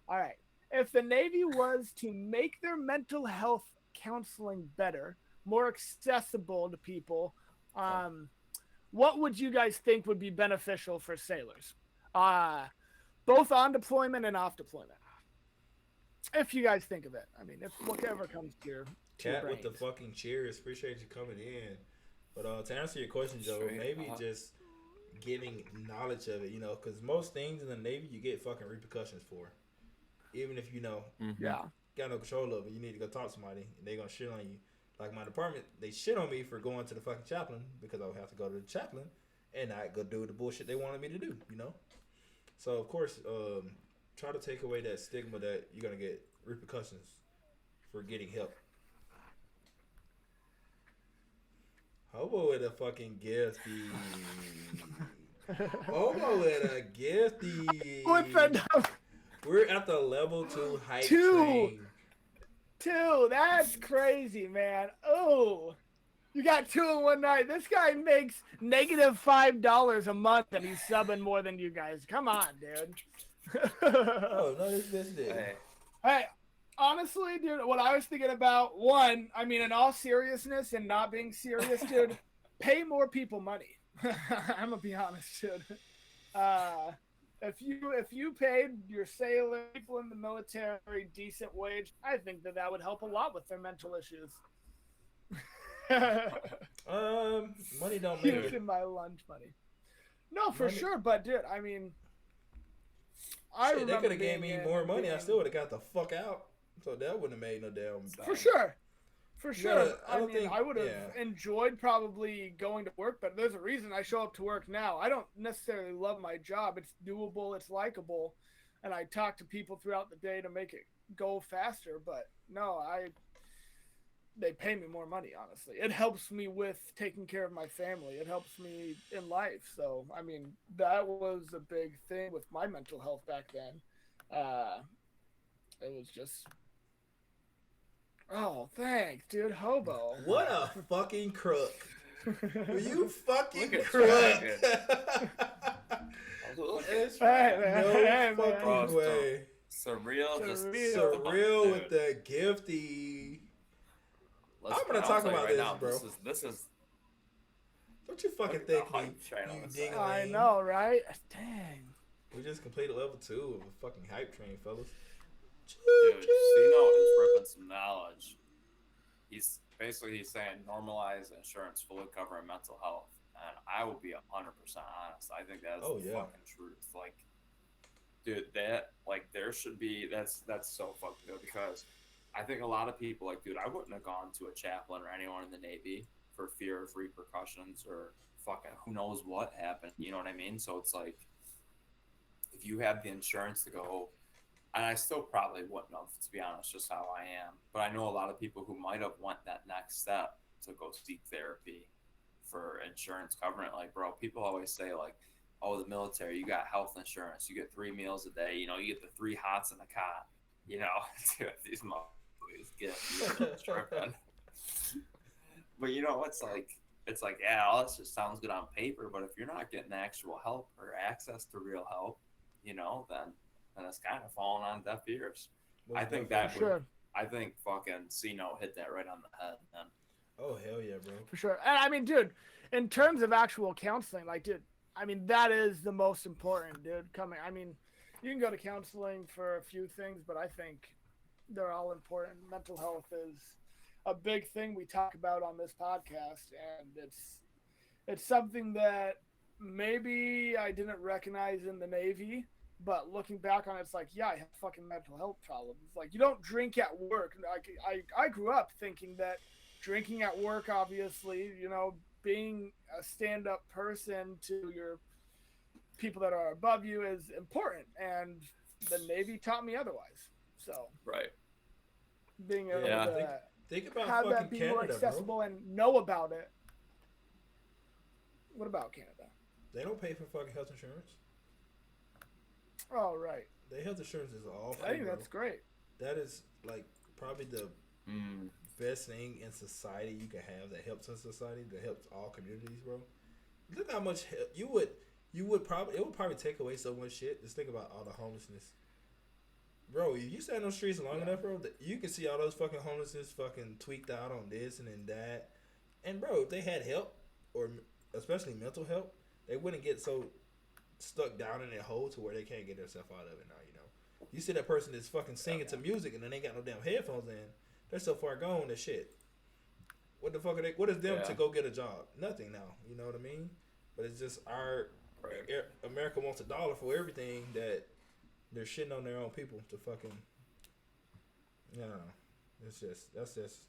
Speaker 2: All right. If the Navy was to make their mental health counseling better, more accessible to people, what would you guys think would be beneficial for sailors? Both on deployment and off deployment. If you guys think of it. I mean, if whatever comes to your
Speaker 5: Cat with the
Speaker 2: brains.
Speaker 5: fucking cheers. Appreciate you coming in. But to answer your question, Joe,
Speaker 6: Straight
Speaker 5: maybe
Speaker 6: up.
Speaker 5: just getting knowledge of it, because most things in the Navy you get fucking repercussions for. Even if
Speaker 2: Yeah.
Speaker 5: got no control of it, you need to go talk to somebody and they're gonna shit on you. Like my department, they shit on me for going to the fucking chaplain because I would have to go to the chaplain and not go do the bullshit they wanted me to do, So of course, try to take away that stigma that you're gonna get repercussions for getting help. Hobo with a fucking gifty. Hobo with a gifty.
Speaker 2: What's that number?
Speaker 5: We're at the level 2 hype
Speaker 2: 2.
Speaker 5: train.
Speaker 2: 2. That's crazy, man. Oh, you got 2 in one night. This guy makes negative $5 a month and he's subbing more than you guys. Come on, dude.
Speaker 5: Oh, no, this bitch did.
Speaker 6: Hey,
Speaker 2: Hey, honestly, dude, what I was thinking about, one, I mean, in all seriousness and not being serious, dude, pay more people money. I'm gonna be honest, dude. If you paid your sailor people in the military decent wage, I think that would help a lot with their mental issues.
Speaker 5: Money don't make it.
Speaker 2: Using my lunch money. No, for
Speaker 5: Money-
Speaker 2: sure, but dude, I mean, I
Speaker 5: Shit, they
Speaker 2: remember
Speaker 5: could have gave
Speaker 2: being
Speaker 5: me more money. I
Speaker 2: being-
Speaker 5: still would have got the fuck out. So that wouldn't have made no damn.
Speaker 2: For sure. For
Speaker 5: You
Speaker 2: sure.
Speaker 5: gotta- I
Speaker 2: I
Speaker 5: don't
Speaker 2: mean,
Speaker 5: think-
Speaker 2: I would have
Speaker 5: yeah.
Speaker 2: enjoyed probably going to work, but there's a reason I show up to work now. I don't necessarily love my job. It's doable, it's likable, and I talk to people throughout the day to make it go faster. But no, they pay me more money, honestly. It helps me with taking care of my family. It helps me in life. So, I mean, that was a big thing with my mental health back then. It was just, oh, thanks, dude. Hobo.
Speaker 5: What a fucking crook! You fucking
Speaker 7: Look at
Speaker 5: crook! It's
Speaker 2: Hey, man.
Speaker 5: no
Speaker 2: Hey, man.
Speaker 5: fucking way.
Speaker 7: Surreal, just
Speaker 5: Surreal with
Speaker 7: dude.
Speaker 5: the gifty.
Speaker 7: Listen,
Speaker 5: I'm gonna
Speaker 7: I'll
Speaker 5: talk
Speaker 7: tell you
Speaker 5: about
Speaker 7: right
Speaker 5: this,
Speaker 7: now,
Speaker 5: bro.
Speaker 7: This is
Speaker 5: Don't you fucking
Speaker 7: Look at the
Speaker 5: think me,
Speaker 7: hype train on
Speaker 5: you
Speaker 7: the
Speaker 5: ding
Speaker 7: side.
Speaker 2: I know, right? Dang.
Speaker 5: We just completed level 2 of a fucking hype train, fellas.
Speaker 7: dude. Cino is ripping some knowledge. He's saying normalize insurance fully covering mental health, and I will be 100% honest. I think that's
Speaker 5: Oh,
Speaker 7: the
Speaker 5: yeah.
Speaker 7: fucking truth. Like, dude, that like there should be that's so fucking good because I think a lot of people like, dude, I wouldn't have gone to a chaplain or anyone in the Navy for fear of repercussions or fucking who knows what happened. You know what I mean? So it's like, if you have the insurance to go, and I still probably wouldn't have, to be honest, just how I am. But I know a lot of people who might have went that next step to go seek therapy for insurance covering it. Like, bro, people always say like, oh, the military, you got health insurance, you get 3 meals a day, you know, you get the 3 hots in the cot, you know, dude, these motherfuckers get tripping. But you know, it's like, yeah, all this just sounds good on paper, but if you're not getting actual help or access to real help, you know, then it's kind of falling on deaf ears. I think that
Speaker 2: For sure.
Speaker 7: I think fucking Cino hit that right on the head, man.
Speaker 5: Oh, hell yeah, bro.
Speaker 2: For sure. And I mean, dude, in terms of actual counseling, like, dude, I mean, that is the most important, dude. I mean, you can go to counseling for a few things, but I think they're all important. Mental health is a big thing we talk about on this podcast, and it's something that maybe I didn't recognize in the Navy, but looking back on it, it's like, yeah, I have fucking mental health problems. Like, you don't drink at work. Like, I grew up thinking that drinking at work, obviously, you know, being a stand-up person to your people that are above you is important, and the Navy taught me otherwise. So
Speaker 7: Right.
Speaker 2: being able
Speaker 7: Yeah.
Speaker 2: to
Speaker 5: Think about
Speaker 2: have that
Speaker 5: fucking
Speaker 2: be more
Speaker 5: Canada, bro.
Speaker 2: accessible and know about it. What about Canada?
Speaker 5: They don't pay for fucking health insurance.
Speaker 2: Oh, right.
Speaker 5: Their health insurance is all
Speaker 2: I
Speaker 5: free,
Speaker 2: think
Speaker 5: bro.
Speaker 2: that's great.
Speaker 5: That is like probably the
Speaker 7: Mm.
Speaker 5: best thing in society you can have that helps in society, that helps all communities, bro. Look how much help you would probably take away so much shit. Just think about all the homelessness. Bro, if you stand on the streets long enough, bro, you can see all those fucking homelessness fucking tweaked out on this and then that. And bro, if they had help, or especially mental help, they wouldn't get so stuck down in their hole to where they can't get themselves out of it now, you know. You see that person that's fucking singing to music and then they got no damn headphones in. They're so far gone that shit. What the fuck are they? What is them
Speaker 7: Yeah.
Speaker 5: to go get a job? Nothing now. You know what I mean? But it's just America wants $1 for everything that they're shitting on their own people to fucking. You know, that's just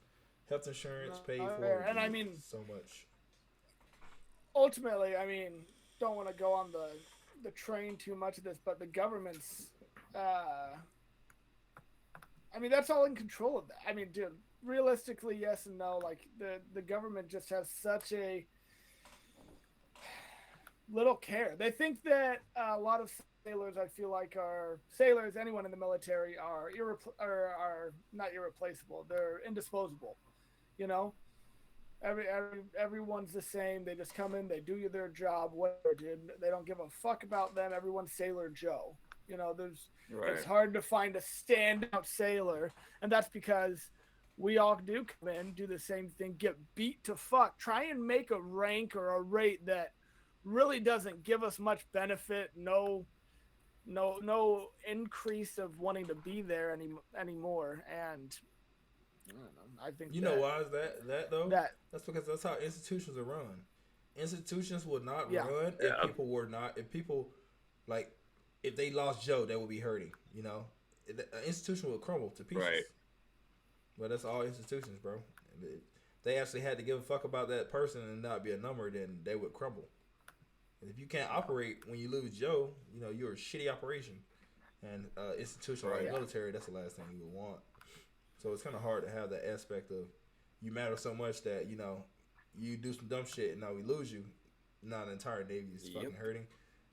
Speaker 5: health insurance paid for.
Speaker 2: And I mean,
Speaker 5: so much.
Speaker 2: ultimately, I mean, don't want to go on the train too much of this, but the government's, I mean, that's all in control of that. I mean, dude, realistically, yes and no. Like, the government just has such a little care. They think that a lot of sailors, I feel like, are sailors, anyone in the military, are not irreplaceable. They're indisposable, you know? Everyone's the same. They just come in, they do their job, whatever, dude. They don't give a fuck about them. Everyone's Sailor Joe. You know, it's hard to find a standout sailor, and that's because we all do come in, do the same thing, get beat to fuck, try and make a rank or a rate that really doesn't give us much benefit. No increase of wanting to be there anymore, and I don't know. I think
Speaker 5: Why is that though?
Speaker 2: That
Speaker 5: That's because that's how institutions are run. Institutions would not
Speaker 2: Yeah.
Speaker 5: run if people were not. If people, like, if they lost Joe, that would be hurting. You know, an institution would crumble to pieces.
Speaker 7: Right.
Speaker 5: But that's all institutions, bro. If they actually had to give a fuck about that person and not be a number, then they would crumble. And if you can't operate when you lose Joe, you know, you're a shitty operation. And institution like military, that's the last thing you would want. So it's kind of hard to have that aspect of you matter so much that, you know, you do some dumb shit and now we lose you. Now the entire Navy is fucking hurting.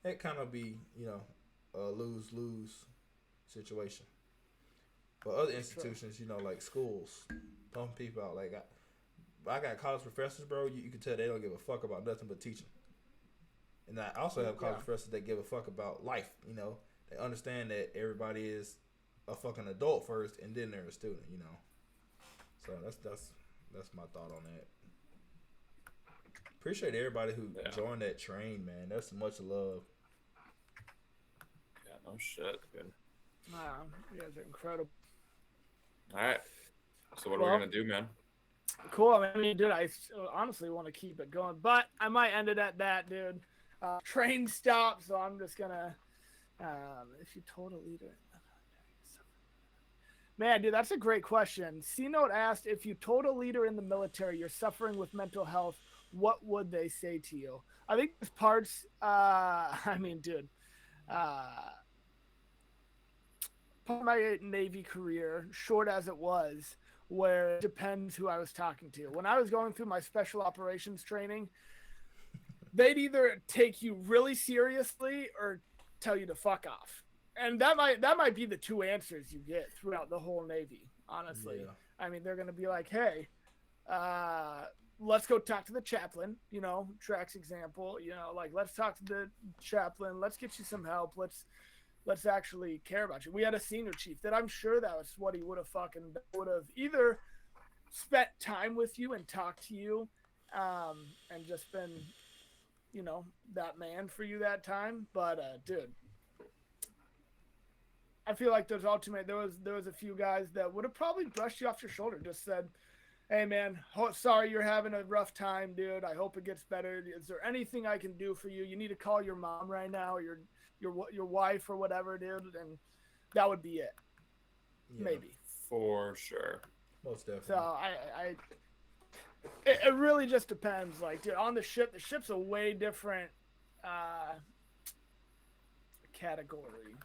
Speaker 5: That kind of be, you know, a lose-lose situation. But other institutions, you know, like schools, pumping people out. Like, I got college professors, bro. You can tell they don't give a fuck about nothing but teaching. And I also have college professors that give a fuck about life, you know. They understand that everybody is a fucking adult first, and then they're a student, you know. So that's my thought on that. Appreciate everybody who joined that train, man. That's much love.
Speaker 7: Yeah, no shit, dude.
Speaker 2: Wow, you guys are incredible.
Speaker 7: All right. So what are we gonna do, man?
Speaker 2: Cool. I mean, dude, I honestly want to keep it going, but I might end it at that, dude. Train stop, so I'm just gonna. If you told a leader. Man, dude, that's a great question. C-Note asked, if you told a leader in the military you're suffering with mental health, what would they say to you? I think there's parts, I mean, dude, part of my Navy career, short as it was, where it depends who I was talking to. When I was going through my special operations training, they'd either take you really seriously or tell you to fuck off. And that might be the two answers you get throughout the whole Navy, honestly. Yeah. I mean, they're going to be like, hey, let's go talk to the chaplain, you know, Track's example, you know, like, let's talk to the chaplain. Let's get you some help. Let's actually care about you. We had a senior chief that I'm sure that was what he would have either spent time with you and talked to you and just been, you know, that man for you that time. But, dude, I feel like there was a few guys that would have probably brushed you off your shoulder, just said, hey, man, sorry you're having a rough time, dude. I hope it gets better. Is there anything I can do for you? You need to call your mom right now or your wife or whatever, dude. And that would be it. Yeah, maybe.
Speaker 7: For sure.
Speaker 5: Most definitely.
Speaker 2: So it really just depends. Like, dude, on the ship's a way different category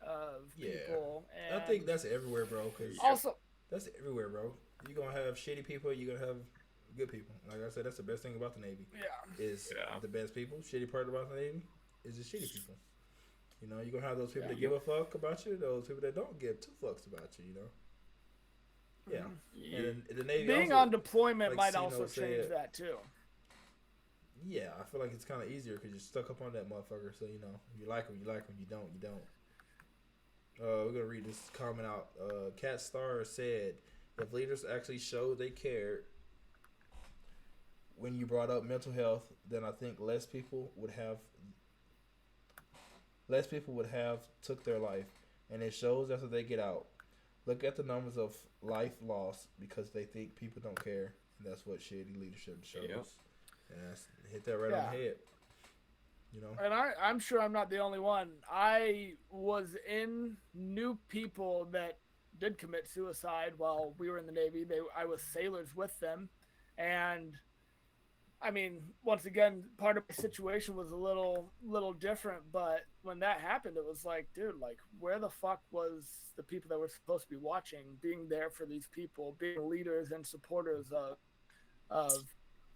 Speaker 2: of people. And
Speaker 5: I think that's everywhere, bro. Cause
Speaker 2: also,
Speaker 5: that's everywhere, bro. You're going to have shitty people. You're going to have good people. Like I said, that's the best thing about the Navy. Is the best people. Shitty part about the Navy is the shitty people. You know, you're going to have those people that give a fuck about you, those people that don't give two fucks about you, you know? Yeah. And the Navy
Speaker 2: being
Speaker 5: also,
Speaker 2: on deployment
Speaker 5: like
Speaker 2: might also change that, too.
Speaker 5: Yeah, I feel like it's kind of easier because you're stuck up on that motherfucker. So, you know, you like him, you like him. You don't, you don't. We're going to read this comment out. Cat Star said, if leaders actually showed they cared when you brought up mental health, then I think less people would have took their life. And it shows after they get out. Look at the numbers of life lost because they think people don't care. And that's what shitty leadership shows. Yep. And that's hit that right on the head. You know?
Speaker 2: And I'm sure I'm not the only one. I knew people that did commit suicide while we were in the Navy. I was sailors with them. And I mean, once again, part of my situation was a little different, but when that happened, it was like, dude, like, where the fuck was the people that were supposed to be watching, being there for these people, being leaders and supporters of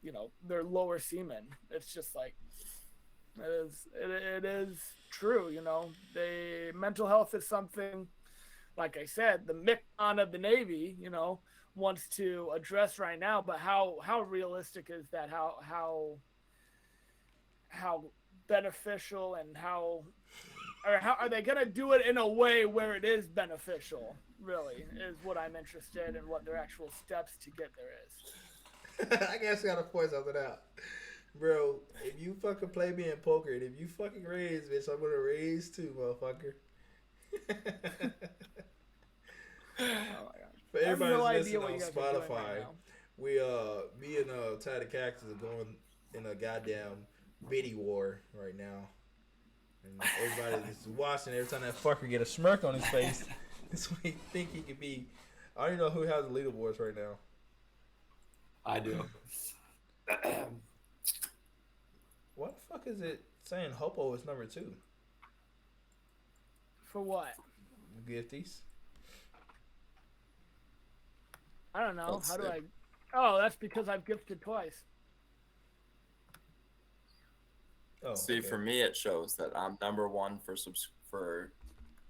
Speaker 2: you know, their lower seamen? It's just like, it is true, you know. Mental health is something, like I said, the MCON of the Navy, you know, wants to address right now, but how realistic is that? How beneficial and how are they gonna do it in a way where it is beneficial? Really, is what I'm interested in. What their actual steps to get there is.
Speaker 5: I guess I gotta point something out, bro. If you fucking play me in poker, and if you fucking raise, bitch, I'm gonna raise too, motherfucker.
Speaker 2: Oh my God.
Speaker 5: For everybody who's listening on Spotify, we me and Ty the Cactus are going in a goddamn biddy war right now. And everybody is watching. Every time that fucker get a smirk on his face, that's what he think he could be. I don't even know who has the leaderboards right now.
Speaker 6: I do.
Speaker 5: What the fuck is it saying Hopo is number 2?
Speaker 2: For what?
Speaker 5: Gifties.
Speaker 2: I don't know.
Speaker 7: Let's
Speaker 2: How do
Speaker 7: see.
Speaker 2: I? Oh, that's because I've gifted twice.
Speaker 5: Oh,
Speaker 7: See,
Speaker 5: okay.
Speaker 7: for me, it shows that I'm number 1 for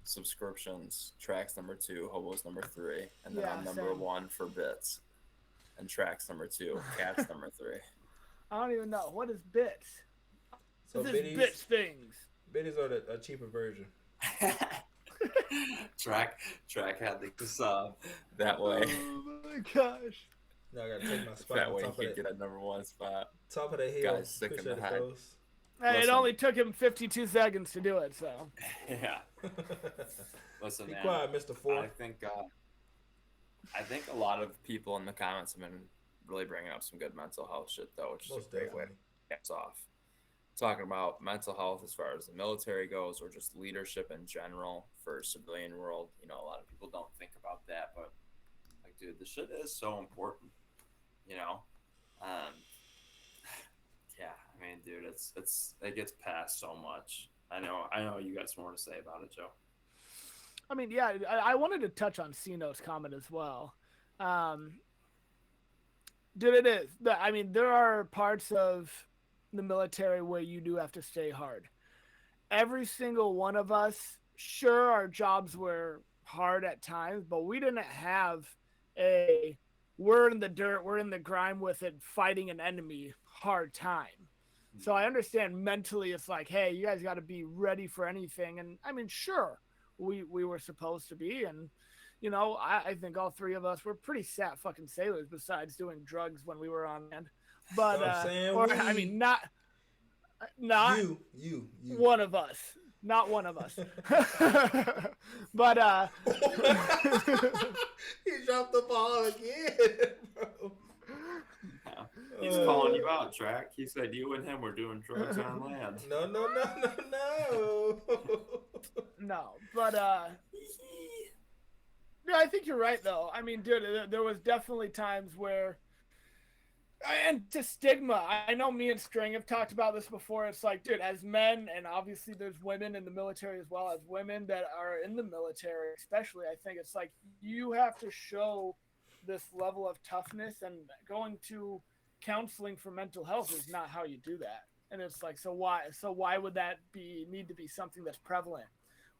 Speaker 7: subscriptions. Track's number 2, Hobo's number 3, and then
Speaker 2: Yeah,
Speaker 7: I'm number
Speaker 2: same.
Speaker 7: 1 for bits. And Track's number 2, Cat's number 3.
Speaker 2: I don't even know what is bits.
Speaker 5: So
Speaker 2: This is
Speaker 5: biddies,
Speaker 2: bits things.
Speaker 5: biddies are a cheaper version.
Speaker 6: Track had this
Speaker 7: That way,
Speaker 2: Oh my gosh.
Speaker 5: Now I gotta take my spot
Speaker 7: that
Speaker 5: on
Speaker 7: way
Speaker 5: top
Speaker 7: he
Speaker 5: of
Speaker 7: could
Speaker 5: that.
Speaker 7: get a number 1 spot.
Speaker 5: Top of the hill.
Speaker 7: Guy's sick in the
Speaker 5: Appreciate it,
Speaker 7: head.
Speaker 5: fellas.
Speaker 2: Hey, it
Speaker 7: Listen.
Speaker 2: only took him 52 seconds to do it, so.
Speaker 6: yeah. Listen,
Speaker 5: Be
Speaker 6: man.
Speaker 5: quiet, Mr.
Speaker 6: I
Speaker 5: Ford.
Speaker 7: think a lot of people in the comments have been really bringing up some good mental health shit, though, which is
Speaker 5: Most
Speaker 7: a great way
Speaker 5: definitely.
Speaker 7: to get us off. Talking about mental health as far as the military goes, or just leadership in general for civilian world. You know, a lot of people don't think about that, but like, dude, this shit is so important. You know, yeah. I mean, dude, it gets past so much. I know. You got some more to say about it, Joe.
Speaker 2: I mean, yeah, I wanted to touch on C-Note's comment as well. Dude, it is. I mean, there are parts of the military where you do have to stay hard. Every single one of us, sure, our jobs were hard at times, but we didn't have we're in the dirt, we're in the grime with it, fighting an enemy hard time. So I understand mentally it's like, hey, you guys got to be ready for anything. And I mean, sure, we were supposed to be. And, you know, I think all three of us were pretty sat fucking sailors besides doing drugs when we were on land. But,
Speaker 5: I'm saying
Speaker 2: or,
Speaker 5: we.
Speaker 2: I mean, not
Speaker 5: You.
Speaker 2: one of us. Not one of us. But,
Speaker 5: He dropped the ball again, bro.
Speaker 6: Yeah. He's calling you out, Track. He said you and him were doing drugs on land.
Speaker 5: No.
Speaker 2: no, but, yeah, I think you're right, though. I mean, dude, there was definitely times where, and to stigma, I know me and String have talked about this before. It's like, dude, as men, and obviously there's women in the military as well, as women that are in the military, especially, I think it's like you have to show this level of toughness, and going to counseling for mental health is not how you do that. And it's like, so why would that need to be something that's prevalent?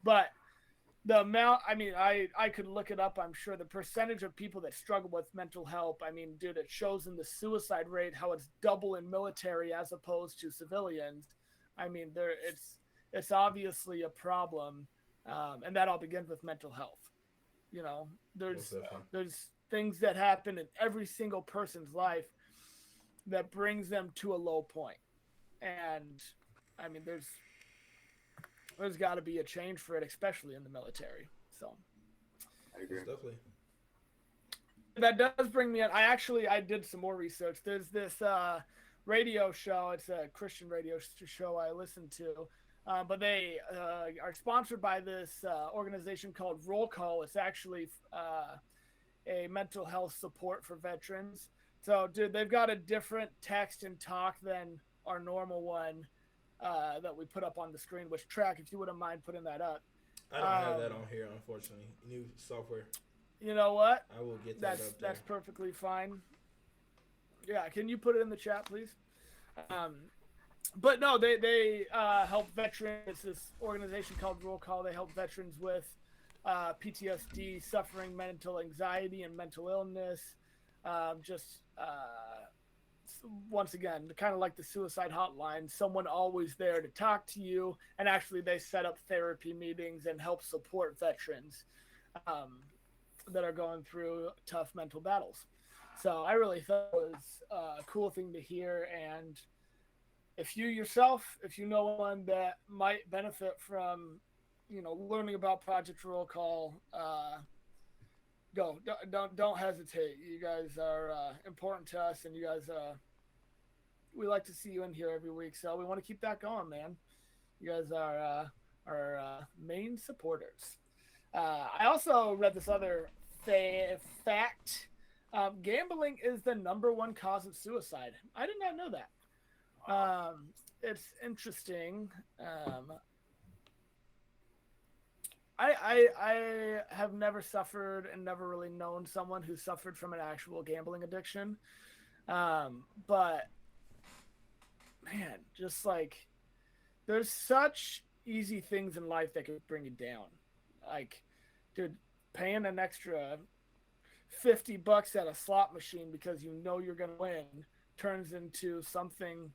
Speaker 2: But the amount, I mean, I could look it up. I'm sure the percentage of people that struggle with mental health, I mean, dude, it shows in the suicide rate how it's double in military as opposed to civilians. I mean, it's obviously a problem, and that all begins with mental health. You know, there's things that happen in every single person's life that brings them to a low point. And I mean, there's got to be a change for it, especially in the military. So
Speaker 6: I agree.
Speaker 5: Definitely.
Speaker 2: that does bring me in. I did some more research. There's this radio show. It's a Christian radio show I listen to. But they are sponsored by this organization called Roll Call. It's actually a mental health support for veterans. So, dude, they've got a different text and talk than our normal one that we put up on the screen. Which, Track, if you wouldn't mind putting that up.
Speaker 5: I don't have that on here, unfortunately. New software.
Speaker 2: You know what?
Speaker 5: I will get that up there.
Speaker 2: That's perfectly fine. Yeah, can you put it in the chat, please? But no, they help veterans. It's this organization called Roll Call. They help veterans with PTSD, suffering mental anxiety and mental illness. Once again, kind of like the suicide hotline, someone always there to talk to you. And actually, they set up therapy meetings and help support veterans that are going through tough mental battles. So I really thought it was a cool thing to hear. And if you know one that might benefit from, learning about Project Roll Call, go. Don't hesitate. You guys are important to us, and you guys, we like to see you in here every week. So we want to keep that going, man. You guys are our main supporters. I also read this other fact. Gambling is the #1 cause of suicide. I did not know that. It's interesting. I have never suffered and never really known someone who suffered from an actual gambling addiction. But man, just like there's such easy things in life that could bring you down. Like, dude, paying an extra $50 at a slot machine because you know you're gonna win turns into something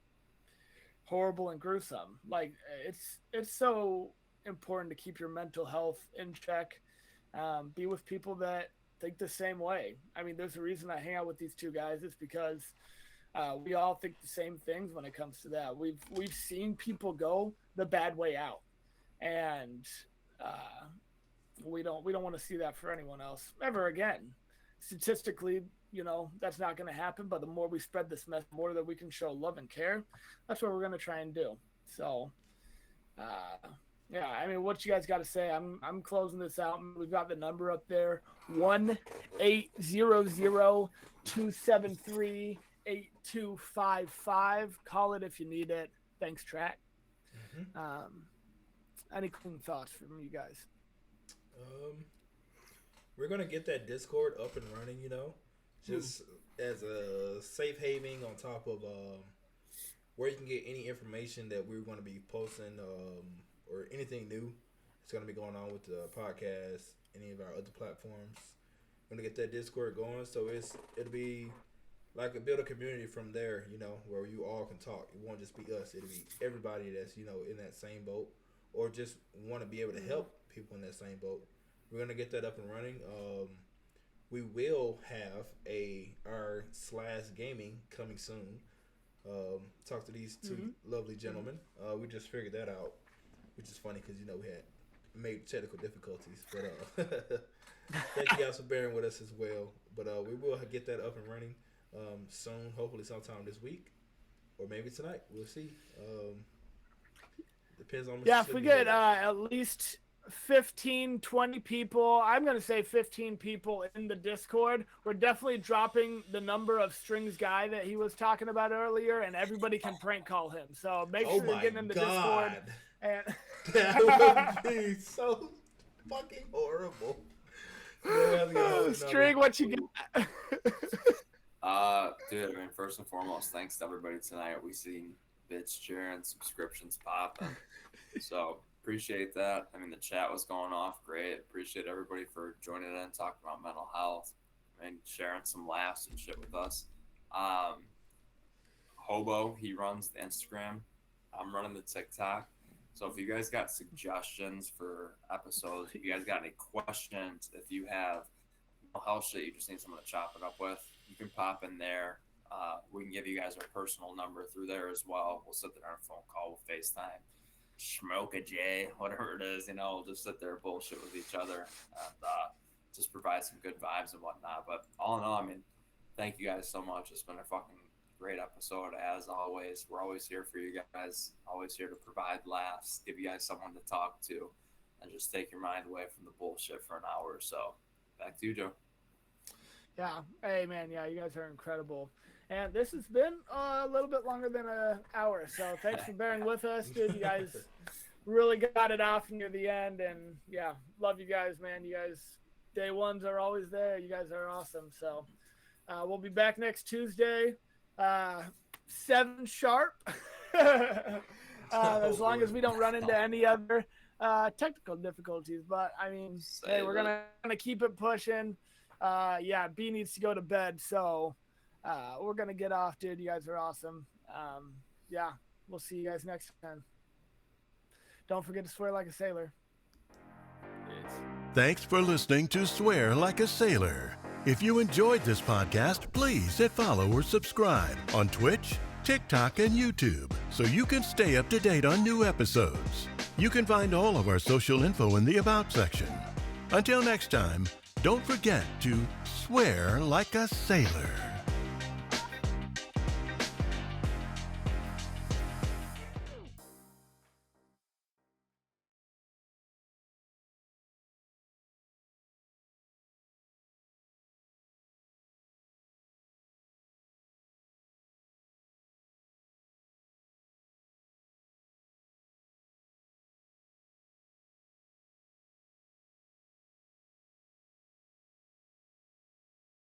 Speaker 2: horrible and gruesome. Like, it's so important to keep your mental health in check. Be with people that think the same way. I mean, there's a reason I hang out with these two guys. It's because we all think the same things when it comes to that. We've seen people go the bad way out, and we don't want to see that for anyone else ever again. Statistically, that's not going to happen. But the more we spread this message, the more that we can show love and care, that's what we're going to try and do. So, yeah, I mean, what you guys got to say? I'm closing this out. We've got the number up there: 1-800-273-8255. Call it if you need it. Thanks, Track. Any clean thoughts from you guys?
Speaker 5: We're gonna get that Discord up and running, just as a safe haven on top of where you can get any information that we're going to be posting or anything new that's going to be going on with the podcast, any of our other platforms. We're gonna get that Discord going, so it'll be like build a community from there, where you all can talk. It won't just be us; it'll be everybody that's in that same boat, or just want to be able to help people in that same boat. We're gonna get that up and running. We will have our / gaming coming soon. Talk to these two lovely gentlemen. We just figured that out, which is funny because we had made technical difficulties. But thank you guys for bearing with us as well. But we will get that up and running soon. Hopefully sometime this week, or maybe tonight. We'll see. Depends on.
Speaker 2: Yeah, if we get at least 15, 20 people, I'm going to say 15 people in the Discord, we're definitely dropping the number of Strings guy that he was talking about earlier, and everybody can prank call him. So make sure you're getting in the Discord. And
Speaker 5: that would be so fucking horrible.
Speaker 2: String, what you got?
Speaker 6: Dude, I mean, first and foremost, thanks to everybody tonight. We seen bits sharing, subscriptions popping. So appreciate that. I mean, the chat was going off great. Appreciate everybody for joining in, talking about mental health, and sharing some laughs and shit with us. Hobo, he runs the Instagram. I'm running the TikTok. So if you guys got suggestions for episodes, if you guys got any questions, if you have mental health shit you just need someone to chop it up with, you can pop in there. We can give you guys our personal number through there as well. We'll sit there on a phone call, we'll FaceTime. Smoke a J, whatever it is, we'll just sit there bullshit with each other and just provide some good vibes and whatnot. But all in all, I mean, thank you guys so much. It's been a fucking great episode as always. We're always here for you guys, always here to provide laughs, give you guys someone to talk to, and just take your mind away from the bullshit for an hour or so. Back to you, Joe.
Speaker 2: Yeah. Hey, man. Yeah, you guys are incredible. And this has been a little bit longer than an hour, so thanks for bearing with us, dude. You guys really got it off near the end, and yeah, love you guys, man. You guys, day ones are always there. You guys are awesome. So we'll be back next Tuesday, 7 sharp, as long as we don't run into any other technical difficulties. But I mean, hey, we're gonna keep it pushing. Yeah, B needs to go to bed, so. We're going to get off, dude. You guys are awesome. Yeah, we'll see you guys next time. Don't forget to swear like a sailor.
Speaker 3: Thanks for listening to Swear Like a Sailor. If you enjoyed this podcast, please hit follow or subscribe on Twitch, TikTok, and YouTube so you can stay up to date on new episodes. You can find all of our social info in the About section. Until next time, don't forget to swear like a sailor.